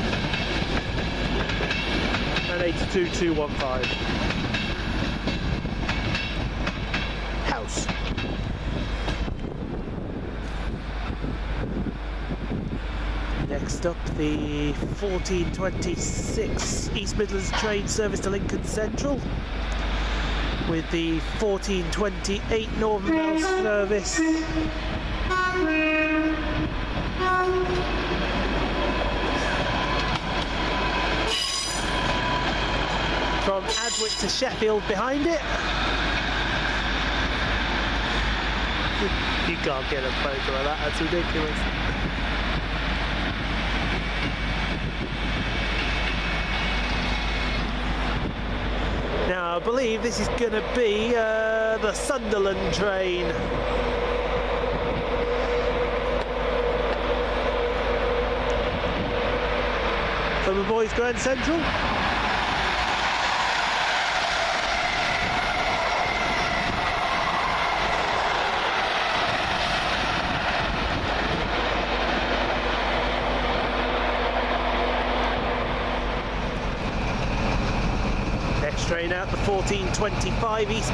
and 82215. House. Next up, the 1426 East Midlands train service to Lincoln Central, with the 1428 Northern Rail service from Adwick to Sheffield behind it. You can't get a photo of that, that's ridiculous. Now I believe this is going to be the Sunderland train. From the boys Grand Central. train out, the 14:25 East.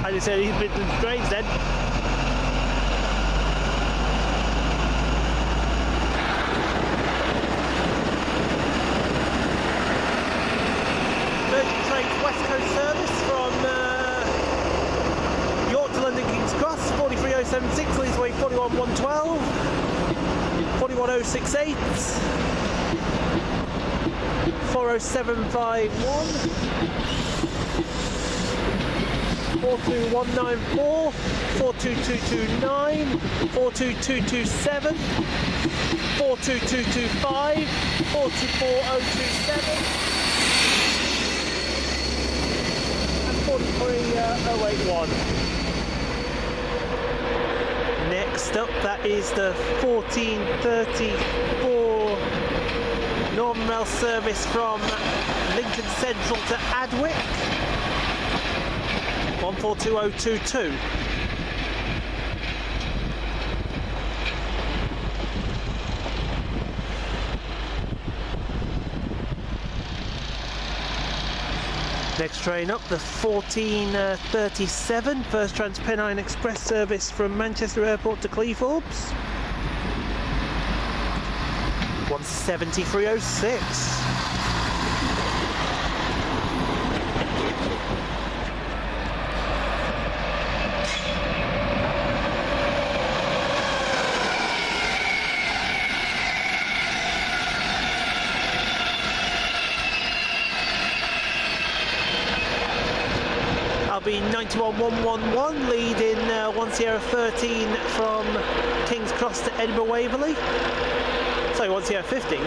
I just said East Midlands trains then. Virgin Trains West Coast service from York to London King's Cross, 43076, leads away 41112, 41068. 40751, 42194, 42229, 42227, 42225, 42407, and 43081. Next up, that is the 1434 Northern Rail service from Lincoln Central to Adwick, 142022. Next train up, the 1437 first Transpennine Express service from Manchester Airport to Cleethorpes, 17306. I'll be 91111 leading 1 Sierra 13 from King's Cross to Edinburgh Waverley. Sorry, 1 Sierra 15.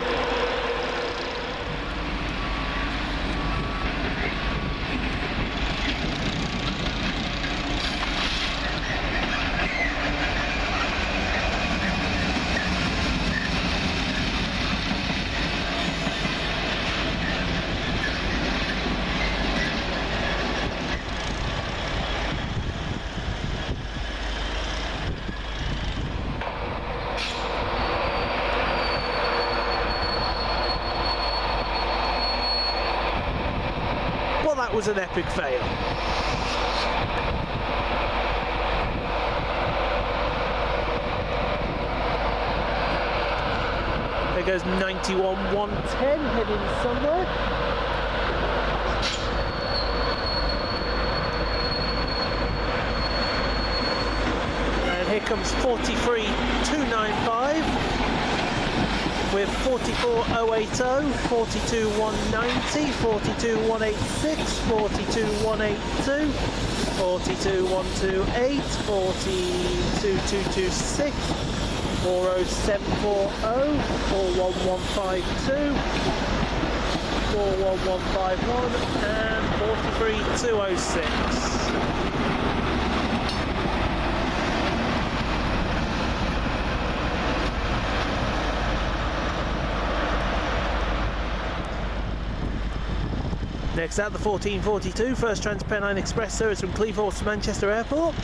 That was an epic fail. There goes 91-110 heading somewhere. And here comes 43295. With 44080, 42190, 42186, 42182, 42128, 42226, 40740, 41152, 41151 and 43206. Next out, the 1442 first Transpennine Express service from Cleethorpes to Manchester Airport,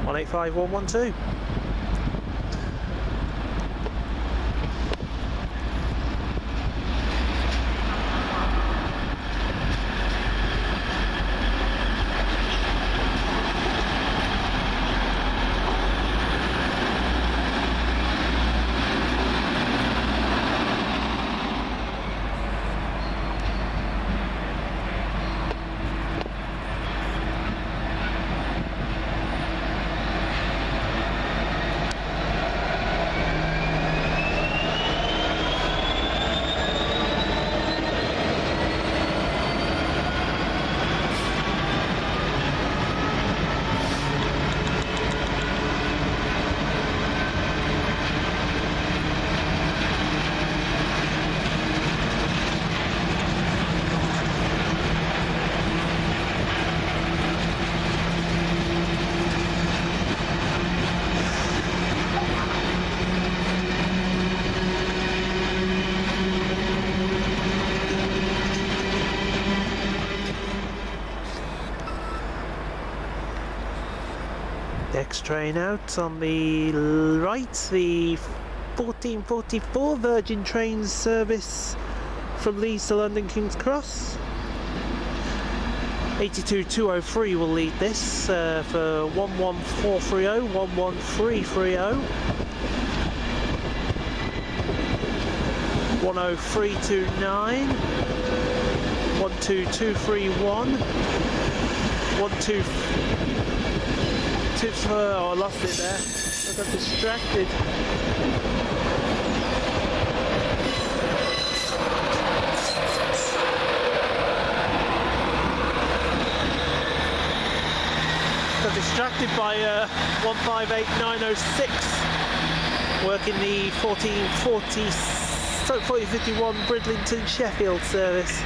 185112. Next train out on the right, the 1444 Virgin Trains service from Leeds to London King's Cross. 82.203 will lead this for 11430, 11330, 10329, 12231, 122. Oh, I lost it there. I got distracted. Distracted by 158906 working the 4051 Bridlington Sheffield service.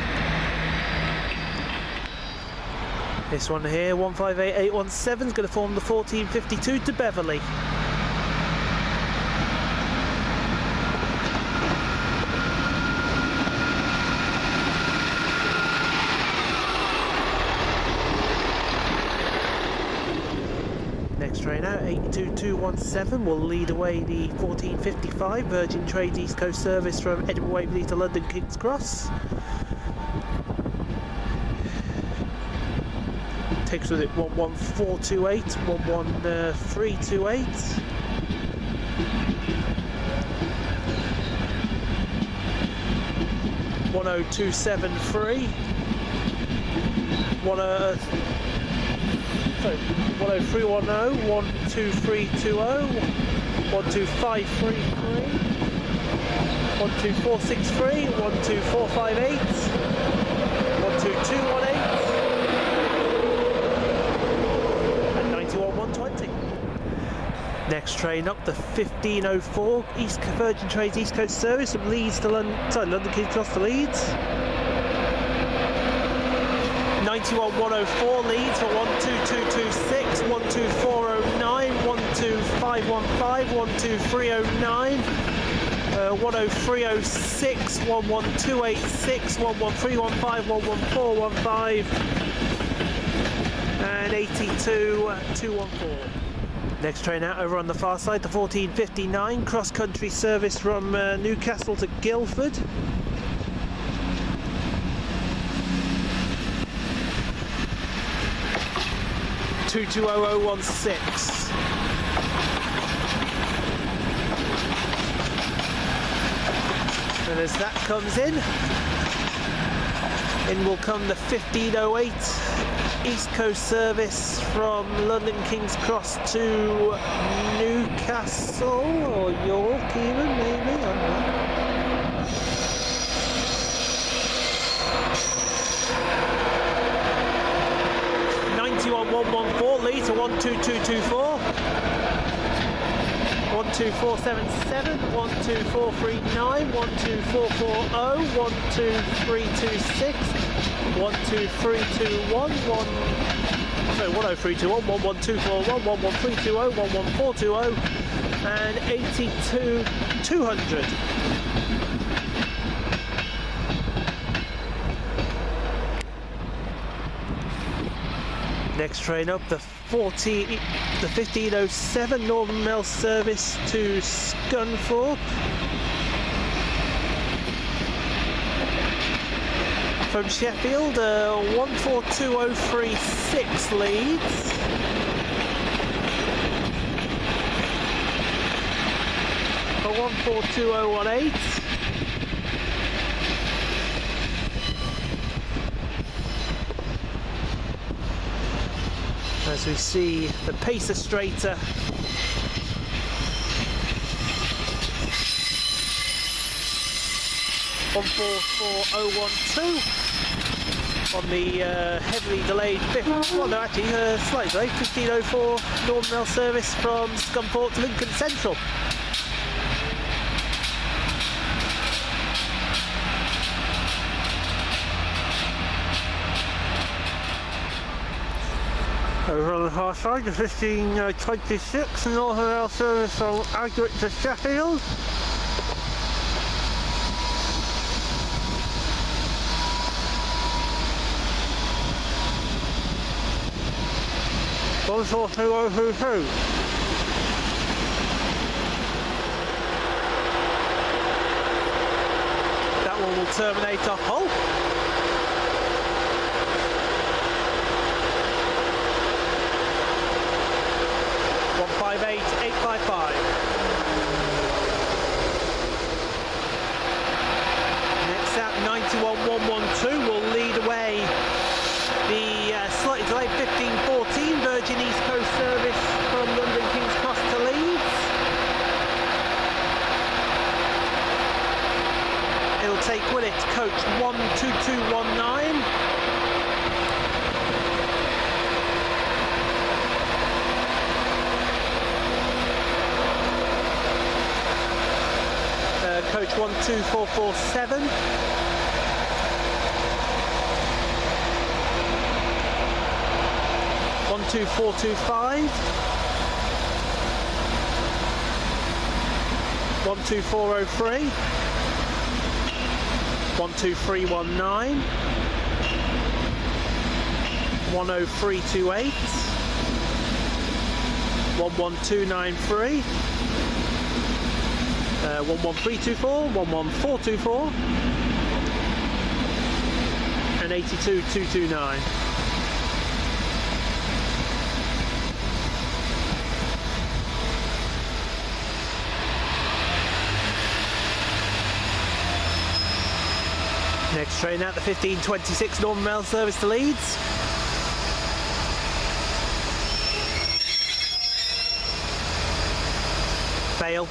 This one here, 158817, is going to form the 1452 to Beverley. Next train out, 82217, will lead away the 1455 Virgin Trades East Coast service from Edinburgh Waverley to London King's Cross. Takes with it 11428, 11328. 10273. 10310, 12320, 12533, 12463, 12458, 12218, and 91120. Next train up, the 1504 East Virgin Trades East Coast service from Leeds to London King's Cross to Leeds. 91104 leads for 12226, 12409, 12515, 12309, 10306, 11286, 11315, 11415, and 82214. Next train out over on the far side, the 1459 cross-country service from Newcastle to Guildford. 220016. And as that comes in will come the 1508 East Coast service from London King's Cross to Newcastle or York even, maybe, I don't know. 114 lead to 12224, 12477, 12439, 12440, 12326, 12321, 10321, 11241, 11320, 11420, and 82200. Next train up, the 1507 Northern Mail service to Scunthorpe. From Sheffield, 142036 leads. For 142018. As we see the Pacer Straighter on the heavily delayed slightly delayed 1504 Northern Rail service from Scunthorpe to Lincoln Central. Over on the far side, the 1526 Northern Rail service from Adwick to Sheffield. That one will Terminator Hull. $158,855. Next out, 91,112 will lead away the slightly delayed 1514 Virgin East Coast service from London King's Cross to Leeds. It'll take with it coach 12219. Coach 12447. One, 2, 4, 2, 5. 1, 2, 4, 0, 3. 1, 2, 3, 1, 9. 1, 0, 3, 2, 8. 1, 1, 2, 9, 3. 11324, 11424, and 82229. Next train out, the 1526 Northern Rail service to Leeds. Fail.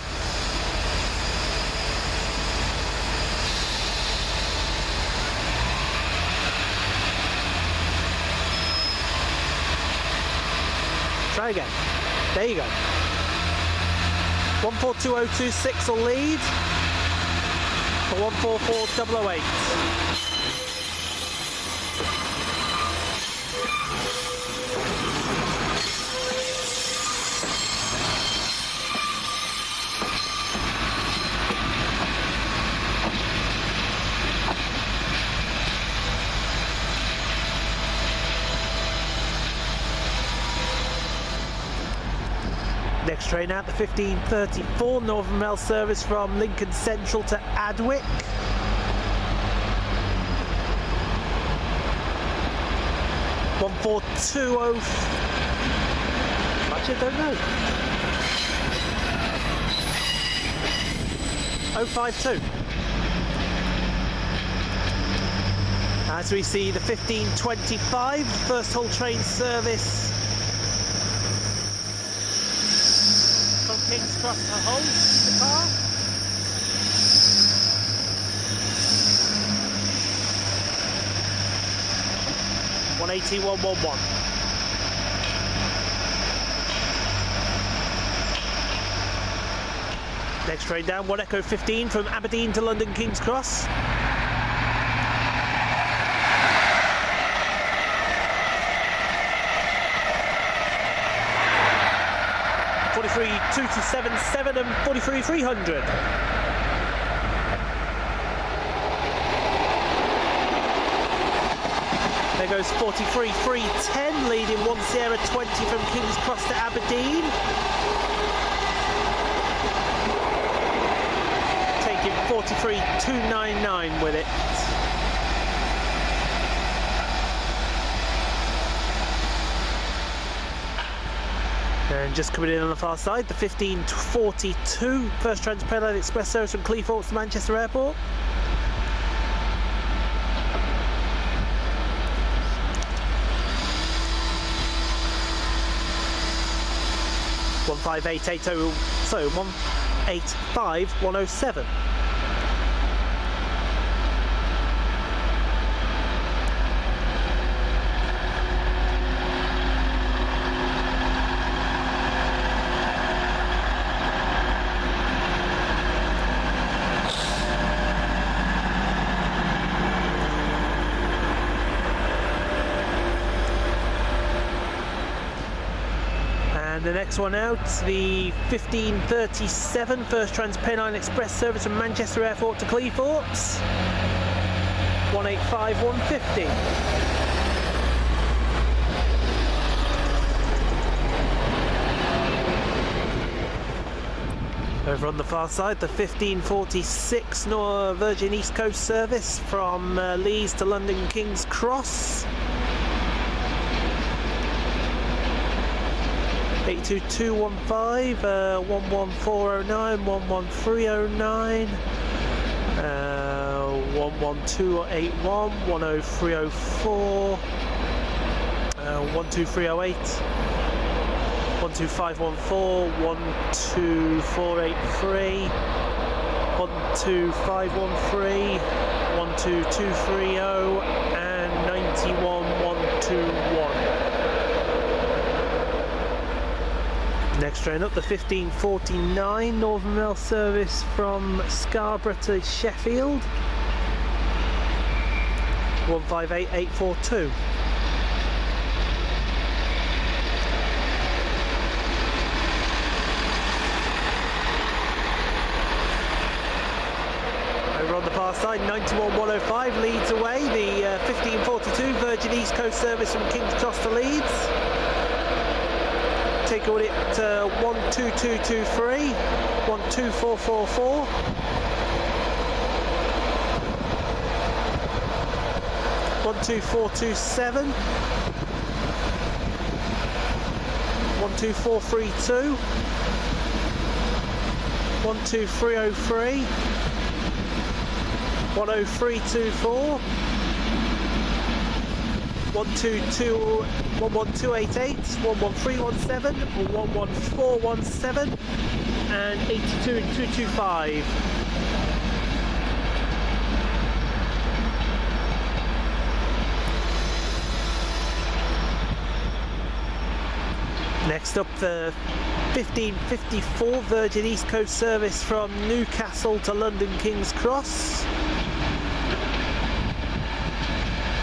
Try again. There you go. 142026 will lead for 144008. Next train out, the 1534 Northern Rail service from Lincoln Central to Adwick. $142.0. Much I don't know. 052. As we see the 1525 first whole train service from King's Cross to Hull, the car. $181.11. Next train down, 1 Echo 15 from Aberdeen to London King's Cross. $43,277 and $43,300. There goes 43,310, leading 1 Sierra 20 from King's Cross to Aberdeen. Taking 43,299 with it. And just coming in on the far side, the 1542 first Transpennine Express service from Cleethorpes to Manchester Airport. $15880, so 185,107. The next one out, the 1537 first Transpennine Express service from Manchester Airport to Cleethorpes. 185,150. Over on the far side, the 1546 Virgin East Coast service from Leeds to London King's Cross. 82215, 11409, 11309, 11281, 10304, 12308. 12514, 12483, 12513, 12230 and 91121. Next train up, the 1549 Northern Rail service from Scarborough to Sheffield. 158842. On the far side, 91105 leads away, the 1542 Virgin East Coast service from King's Cross to Leeds. Take on it 12223, 12444, 12427, 12432, 12303, 10324, 11288, 11317, 11417 and 82225. Next up, the 1554 Virgin East Coast service from Newcastle to London King's Cross.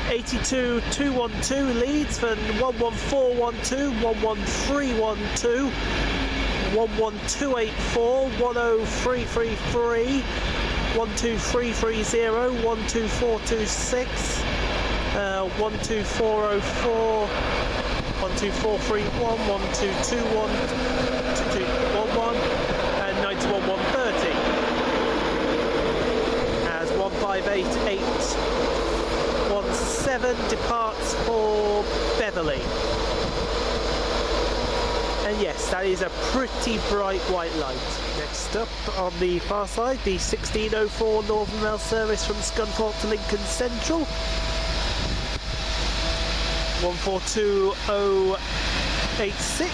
82212 Leeds for 11412, 11312, 11284, 10333, 12330, 12426, 12404, 12431, 1221, 2211 and 91130. As 158817 departs for Beverley. And yes, that is a pretty bright white light. Next up on the far side, the 1604 Northern Rail service from Scunthorpe to Lincoln Central. 142086.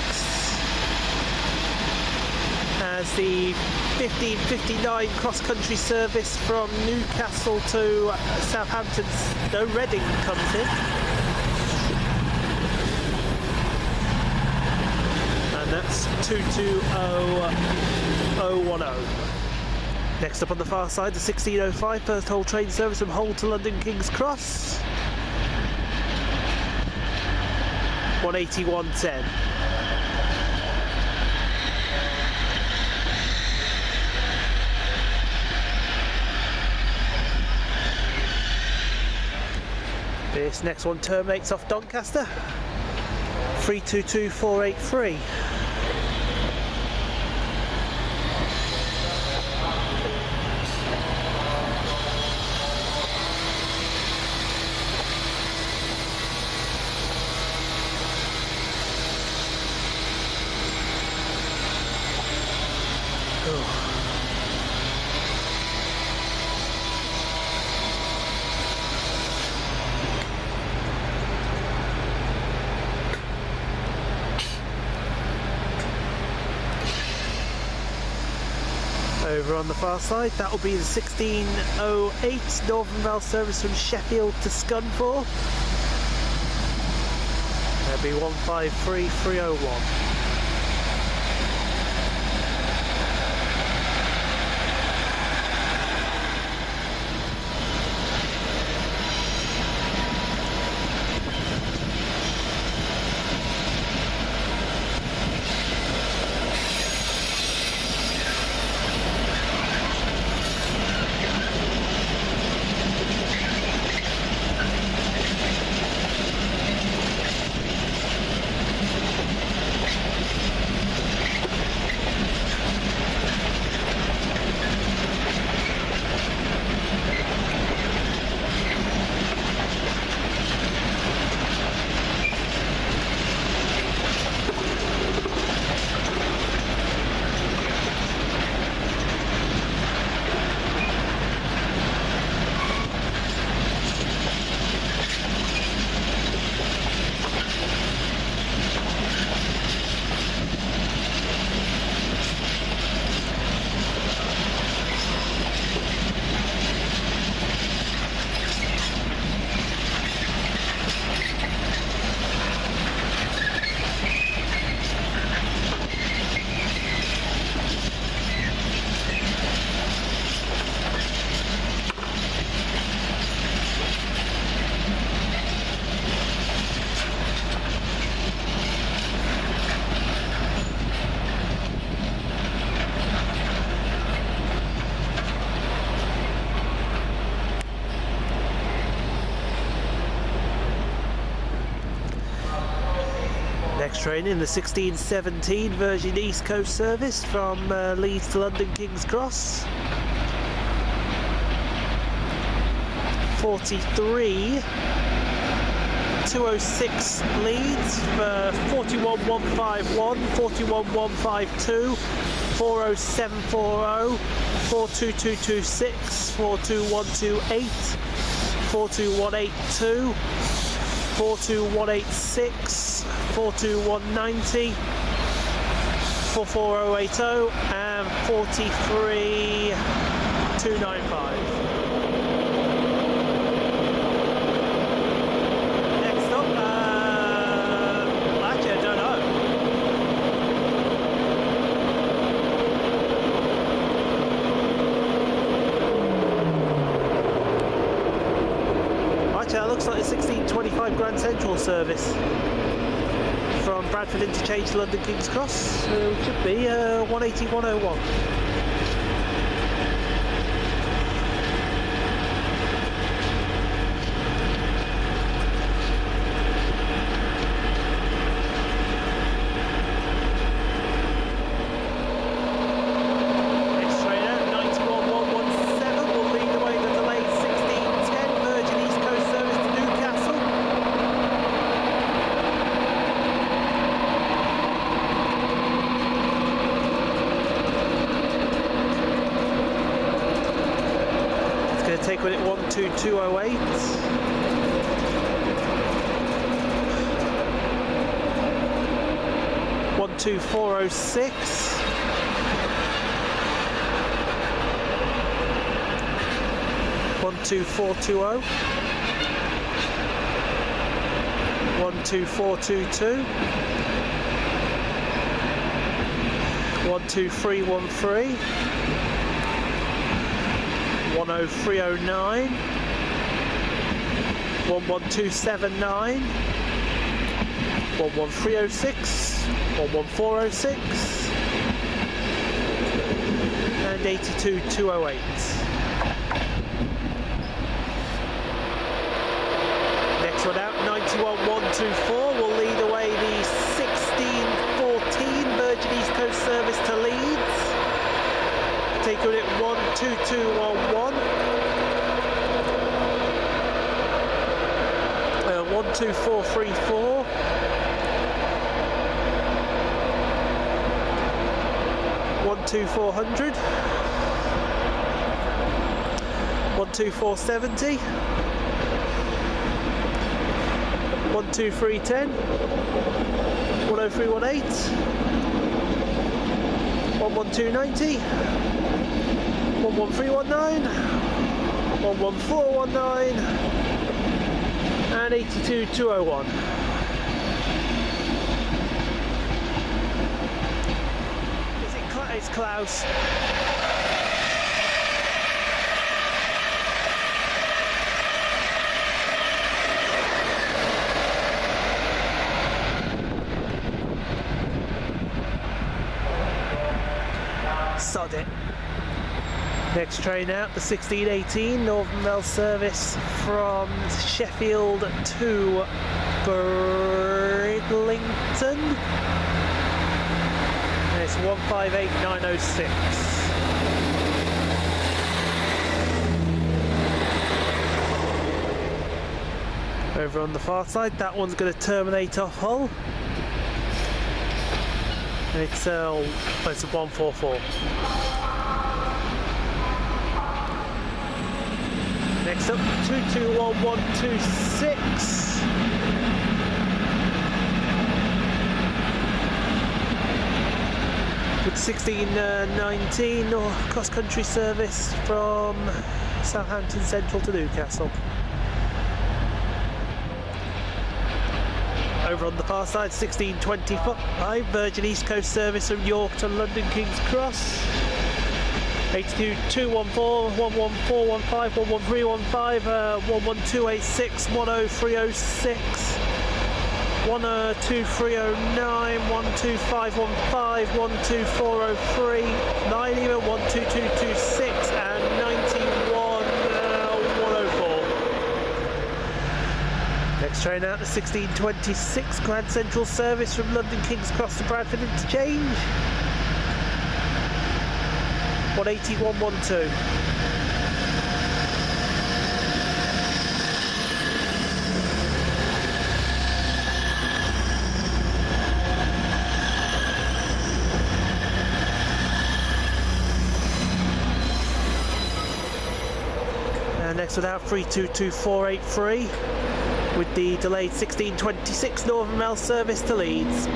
As the 1559 cross-country service from Newcastle to Southampton, no, Reading comes in. And that's 220010. Next up on the far side, the 1605 first Hull train service from Hull to London King's Cross. 18110. This next one terminates off Doncaster. 322483. Over on the far side, that will be the 1608 Northern Rail service from Sheffield to Scunthorpe. That'll be 153301. Next train in the 1617 Virgin East Coast service from Leeds to London King's Cross. 43 206 Leeds for 41151, 41152, 40740, 42226, 42128, 42182, 42186, 42190, 44080 and 43295. Looks like a 1625 Grand Central service from Bradford Interchange to London King's Cross, so it should be 180-101. Take with it 12208. 12406. 12420. 12422. 12313. 10309, 11279, 11306, 11406 and 82208. Next one out, 91124 will lead away the 1614 Virgin East Coast service to Leeds. Take on it 12211, 12434, 12400, 12470, 12310, 10318, 11290, 11319, 11419 and 82201. It's Klaus. Sod it. Next train out, the 1618 Northern Mail service from Sheffield to Bridlington. And it's 158906. Over on the far side, that one's going to terminate off Hull. And it's a 144. Next up, 221126. With 1619 or cross-country service from Southampton Central to Newcastle. Over on the far side, 1625 Virgin East Coast service from York to London King's Cross. 82214, 11415, 11315, 11286, 10306, 12309, 12515, 12403, 9 even, 12226 and 91104. Next Next train out, the 1626 Grand Central service from London King's Cross to Bradford Interchange. 180-112. Next without 322483 with the delayed 1626 Northern Mail service to Leeds.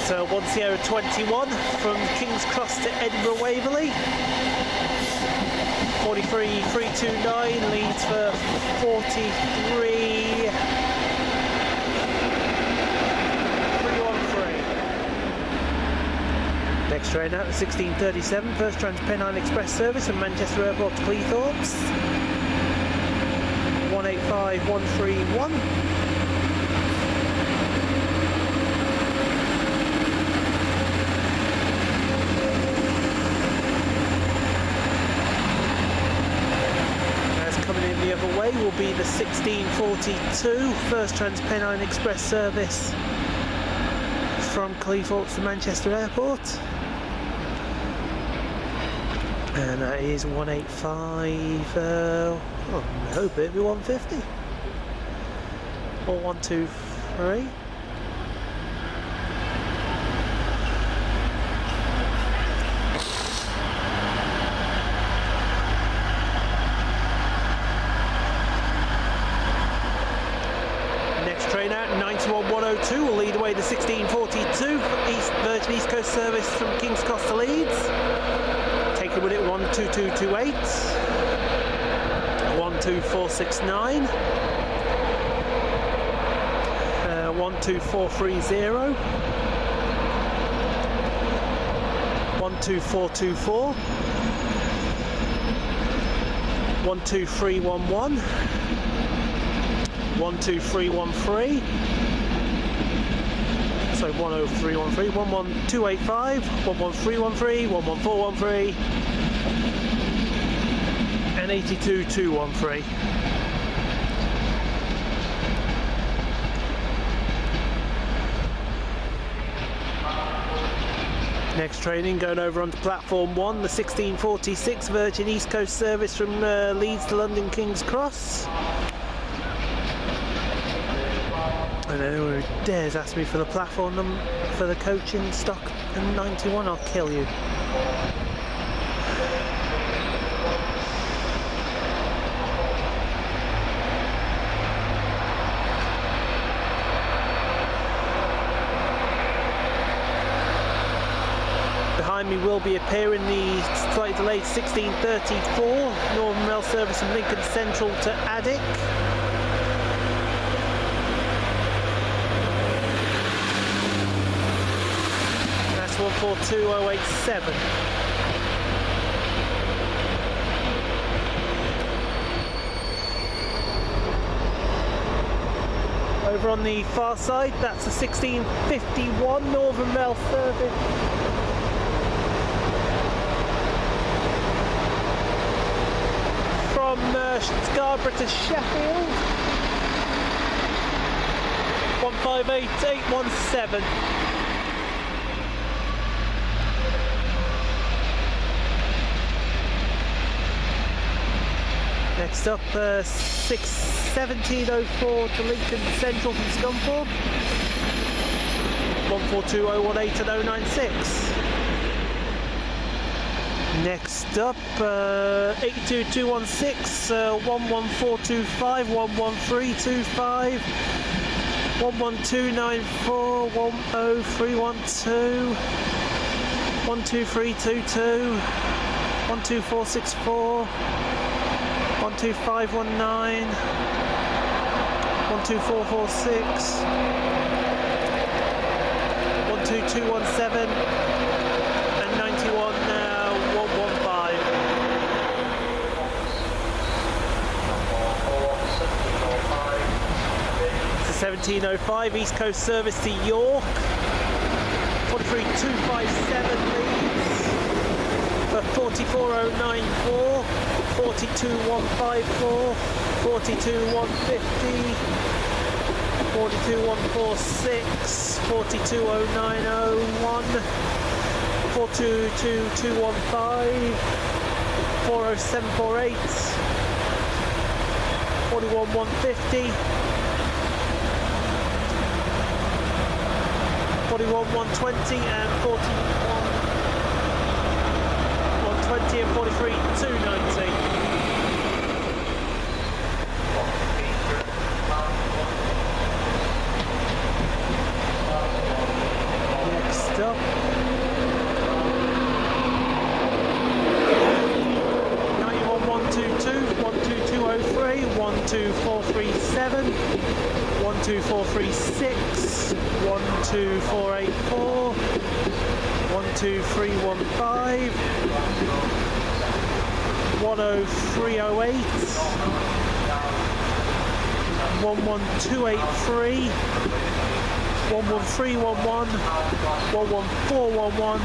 So 1021 from King's Cross to Edinburgh Waverley. 43.329 leads for 43.313. Next train out, 1637, first Transpennine Express service from Manchester Airport to Cleethorpes. 185.131. The other way will be the 1642 first Transpennine Express service from Cleethorpes to Manchester Airport, and that is 185. I hope it'll be 150 or 123. Train out 91-102 will lead away the 1642 Virgin East Coast service from King's Cross to Leeds. Taking with it 12228, 12469, 12430, 12424, 12311. 12313, so 10313, 11285, 11313, 11413, and 82213. Next training going over onto platform 1, the 1646 Virgin East Coast service from Leeds to London King's Cross. And anyone who dares ask me for the platform number for the coach in stock and 91, I'll kill you. Behind me will be appearing the slightly delayed 1634 Northern Rail service from Lincoln Central to Adwick. That's 142087. Over on the far side, that's a 1651 Northern Rail service from Scarborough to Sheffield. 158817. Next up, 1704 to Lincoln Central from Scunthorpe. 142018 and 096. Next up, 82216, 11425, 11325, 11294, 10312, 12322, 12464. 12519, 12446, 217 and 91 115. It's a 1705 East Coast service to York. 43257 leads for 44094, 42154, 42150. 42146, 4209001, 422215, 40748, 41150, 41120 and 41120 and 43290. Up. 91122, 12203, 12437, 12436, 12484, 12315, 10308, 11283, 11311, 11411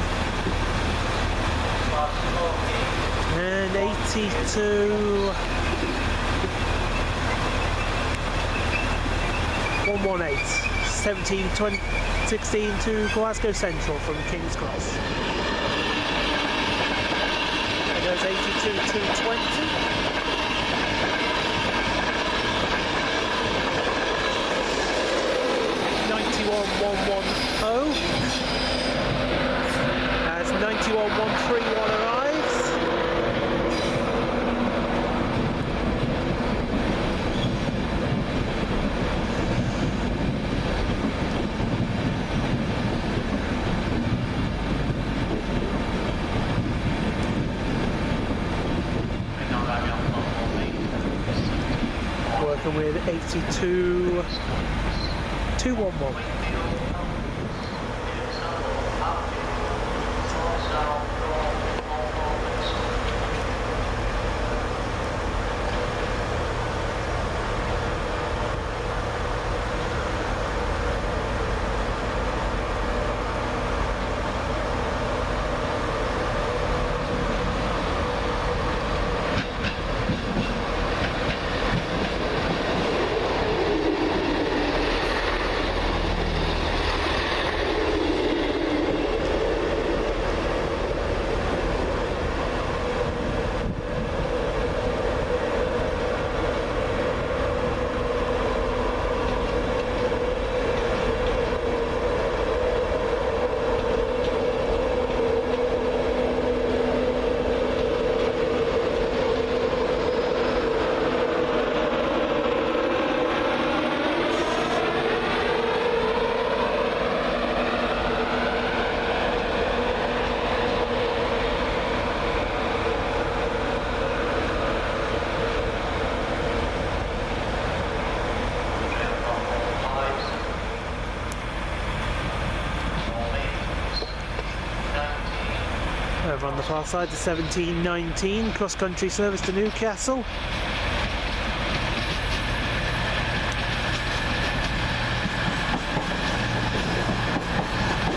and 82 118 1716 to Glasgow Central from King's Cross. There goes 82 220. As 91131 arrives. Working with 82 211. Over on the far side, the 1719 cross-country service to Newcastle.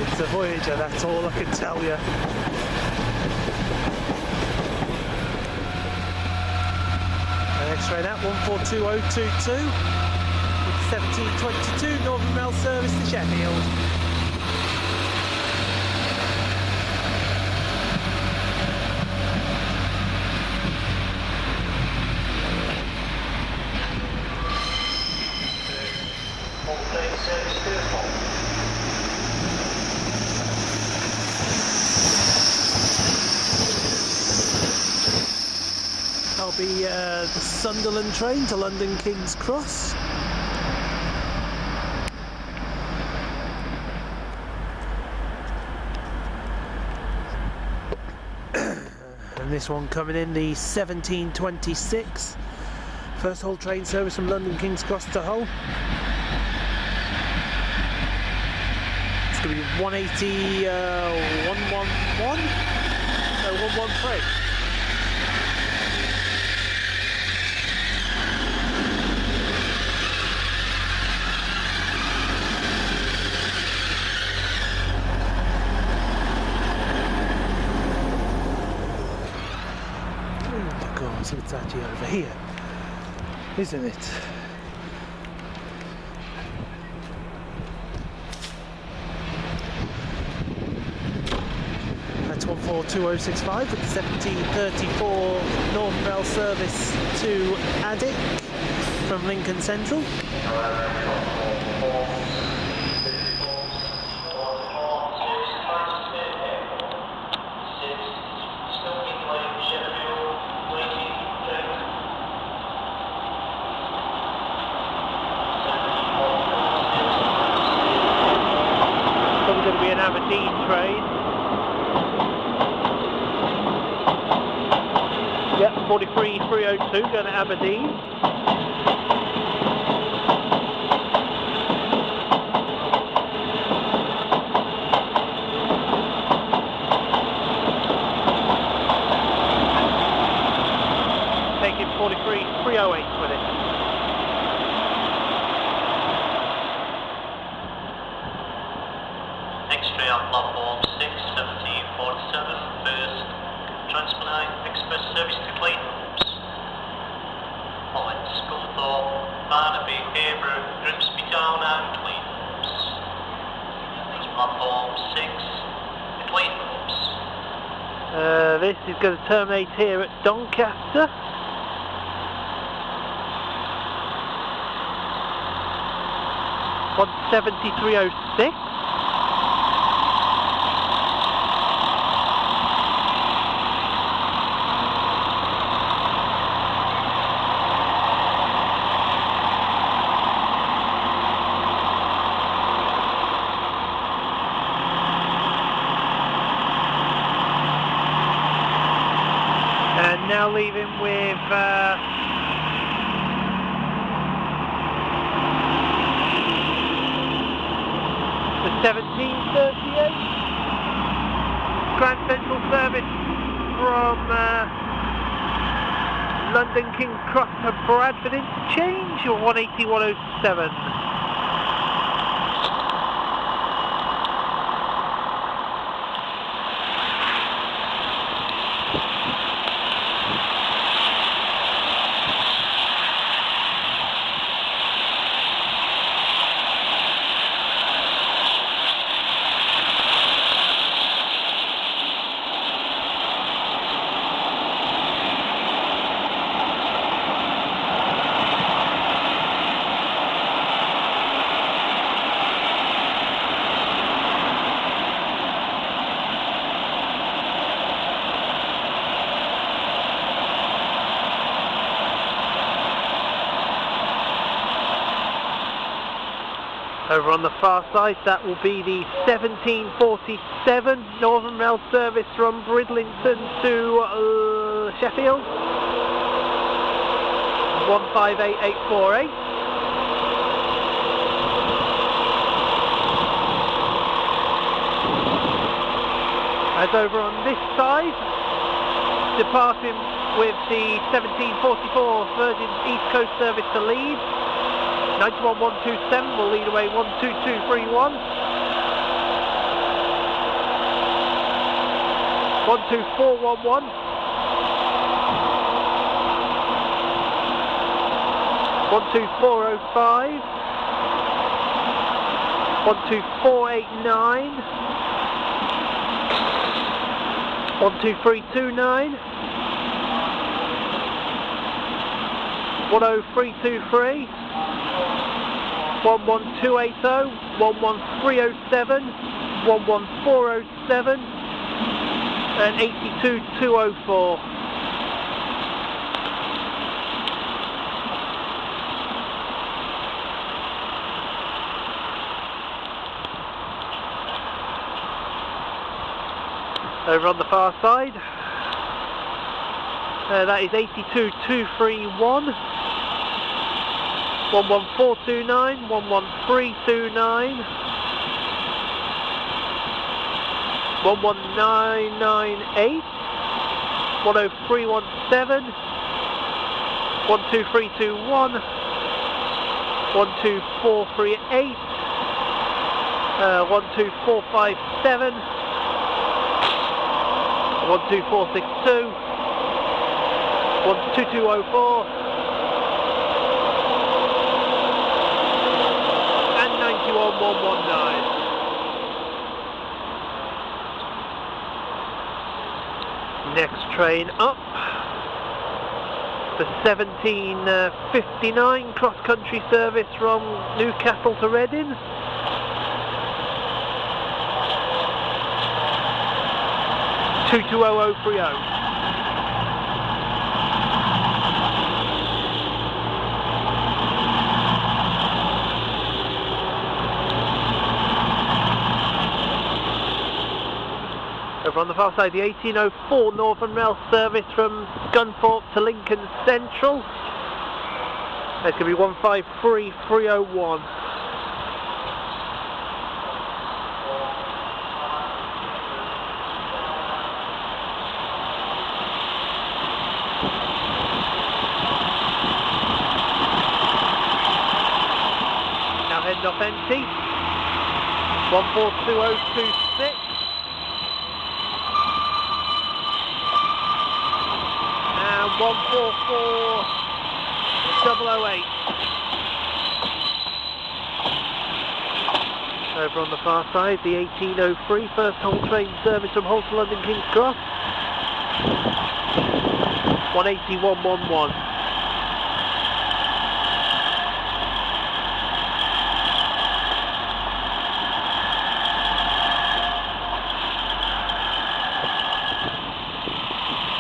It's a Voyager, that's all I can tell you. The next train out, 142022 with 1722 Northern Rail service to Sheffield. That'll be the Sunderland train to London King's Cross. And this one coming in, the 1726 first whole train service from London King's Cross to Hull. going to be 180, 111, so 113. So it's actually over here, isn't it? That's 142065 with the 1734 Northern Rail service to Adwick from Lincoln Central. Going to be an Aberdeen train. Yep, 43302 going to Aberdeen. Taking 43308 with it. On platform 6, 1747, first Transpennine Express service to Cleethorpes. Following Cleethorpes, Barnaby, Hayborough, Grimsby Town and Cleethorpes. That's platform 6 to Cleethorpes. This is going to terminate here at Doncaster. (17306). And now leaving with the 1738 Grand Central service from London King's Cross to Bradford interchange, or 180-107. Over on the far side, that will be the 1747 Northern Rail service from Bridlington to Sheffield. 158848. As over on this side, departing with the 1744 Virgin East Coast service to Leeds. 91127 will lead away 12231. 12411. 12405. 12489. 12329. 10323. 11280, 11307, 11407 and 82204. Over on the far side, that is 82231. 11429, 11329, 11998, 10317, 12321, 12438, 12457, 12462, 12204, and 91119. Next train up, the 1759 cross-country service from Newcastle to Reading. (220030). Over on the far side, the 1804 Northern Rail service from Cleethorpes to Lincoln Central. That's going to be 153301. Now heading off empty. 142026. And 144008. Over on the far side, the 1803 first whole train service from Hull to London King's Cross. 18111.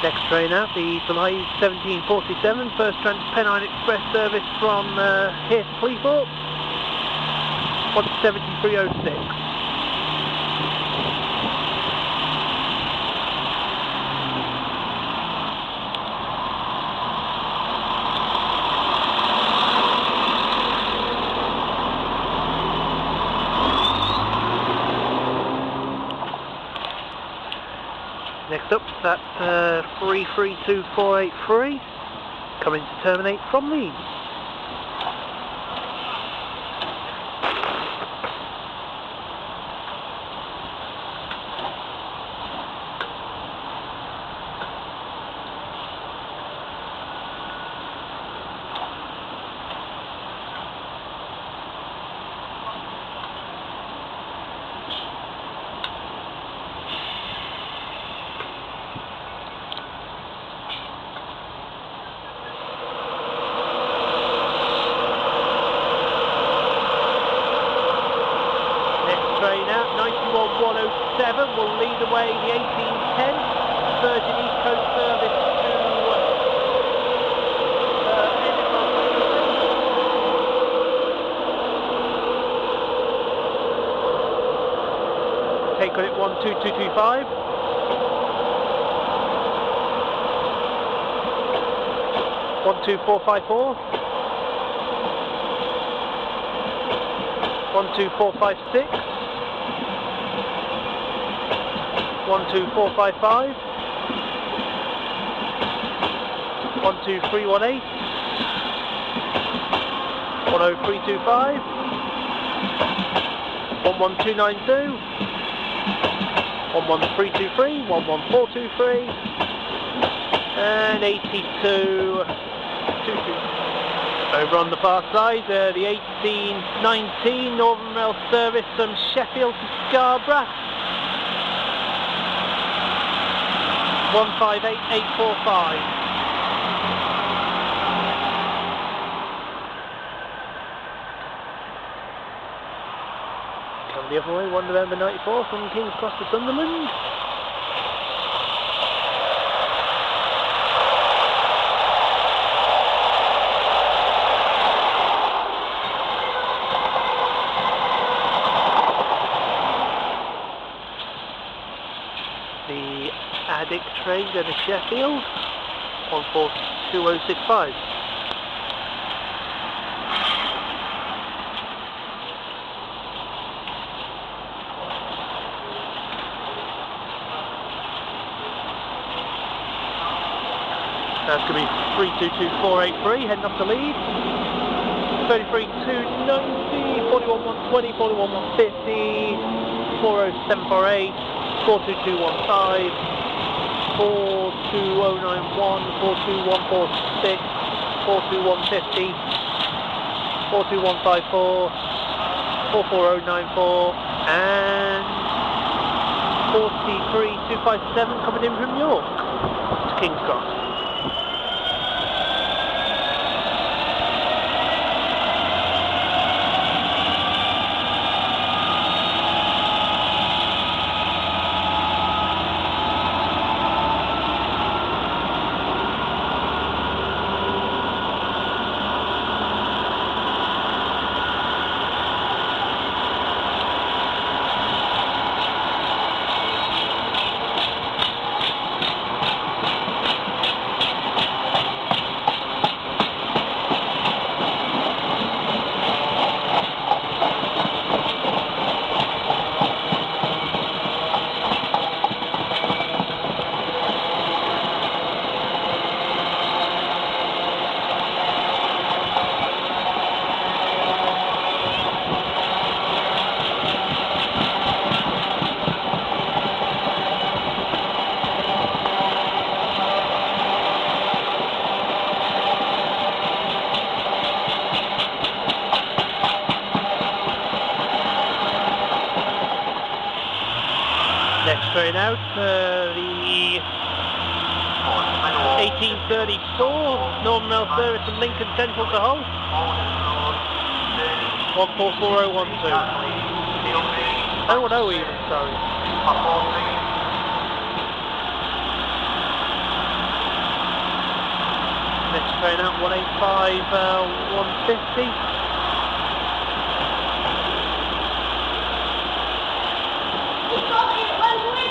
Next train out, the July 1747 first Transpennine Express service from here to Cleethorpes. 17306. Next up, that's 332483, coming to terminate from Leeds. Train out, 91107 will lead away the 1810 Virgin East Coast service to Edinburgh. Take on it 12225. 12454. 12456. 12455, 12318, 10325, 11292, 11323, 11423, and 8222. Over on the far side, the 1819 Northern Rail service from Sheffield to Scarborough. 158845. Come the other way, 1 November 94 from King's Cross to Sunderland. The Adwick train going to Sheffield, 142065. That's going to be 322483, heading off to Leeds. 33290, 41120, 41150, 40748, 42215, 42091, 42146, 42150, 42154, 44094, and 43257 coming in from York to King's Cross. Next train out, the 1834 Northern Rail service from Lincoln Central to Hull. 144012. Oh, no, even, sorry. Next train out, 185 150.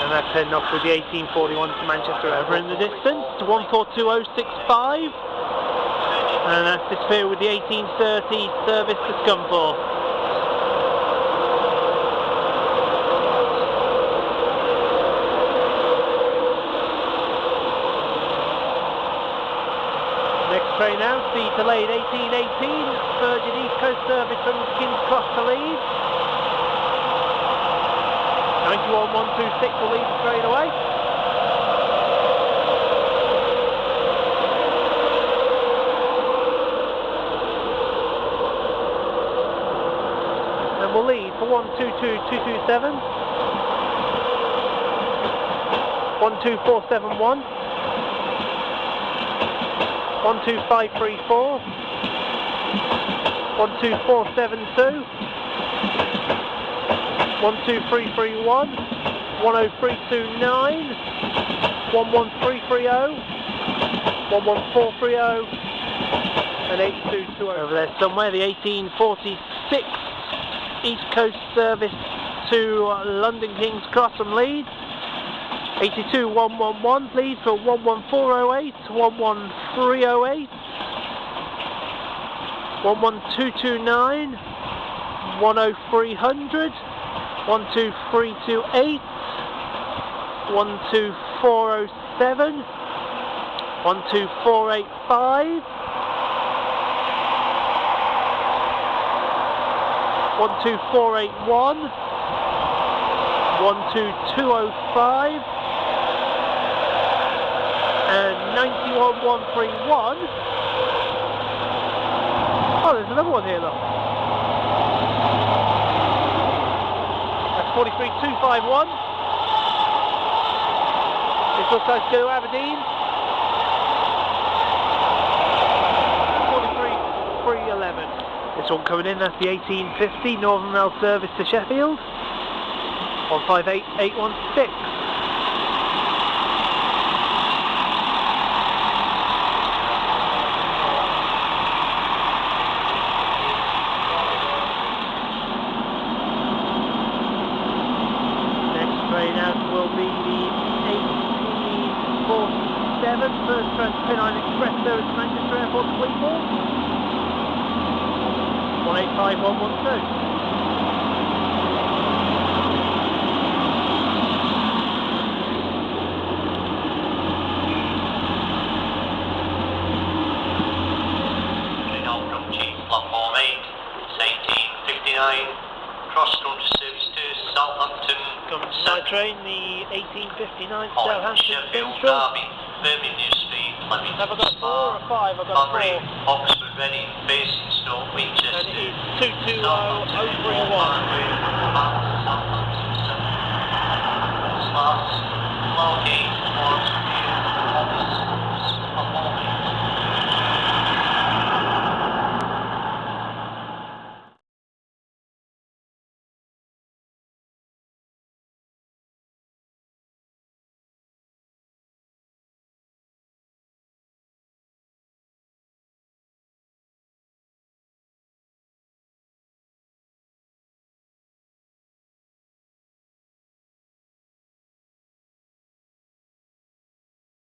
And that's heading off with the 1841 to Manchester. Over in the distance to 142065, and that's disappeared with the 1830 service to Scunthorpe. Next train out, the delayed 1818 Virgin East Coast service from King's Cross to Leeds. 91126 will lead the train away. And we'll lead for 122227, 12471, 12534, 12472, 12331, 10329, 11330, 11430, and 8220. Over there somewhere, the 1846 East Coast service to London King's Cross and Leeds. 82111, please, for 11408, 11308, 11229, 10300, 12328, 12407, 12485, 12481, 12205, and 91131. Oh, there's another one here, look. That's 43251. This looks like to go to Aberdeen. 43311. This one coming in, that's the 1850 Northern Rail service to Sheffield. 158816. First Transpennine Express service to Manchester Airport to Cleethorpes. 185112. platform 8, it's 1859, cross country service to Southampton. Coming to my train, the 1859 Southampton Sheffield, Central. Derby, Birmingham Street, Leamington Have I got a 4 or a 5? I've got a Banbury, 4. Oxford, Reading, Basingstoke, And Winchester. it is 220031. Last, located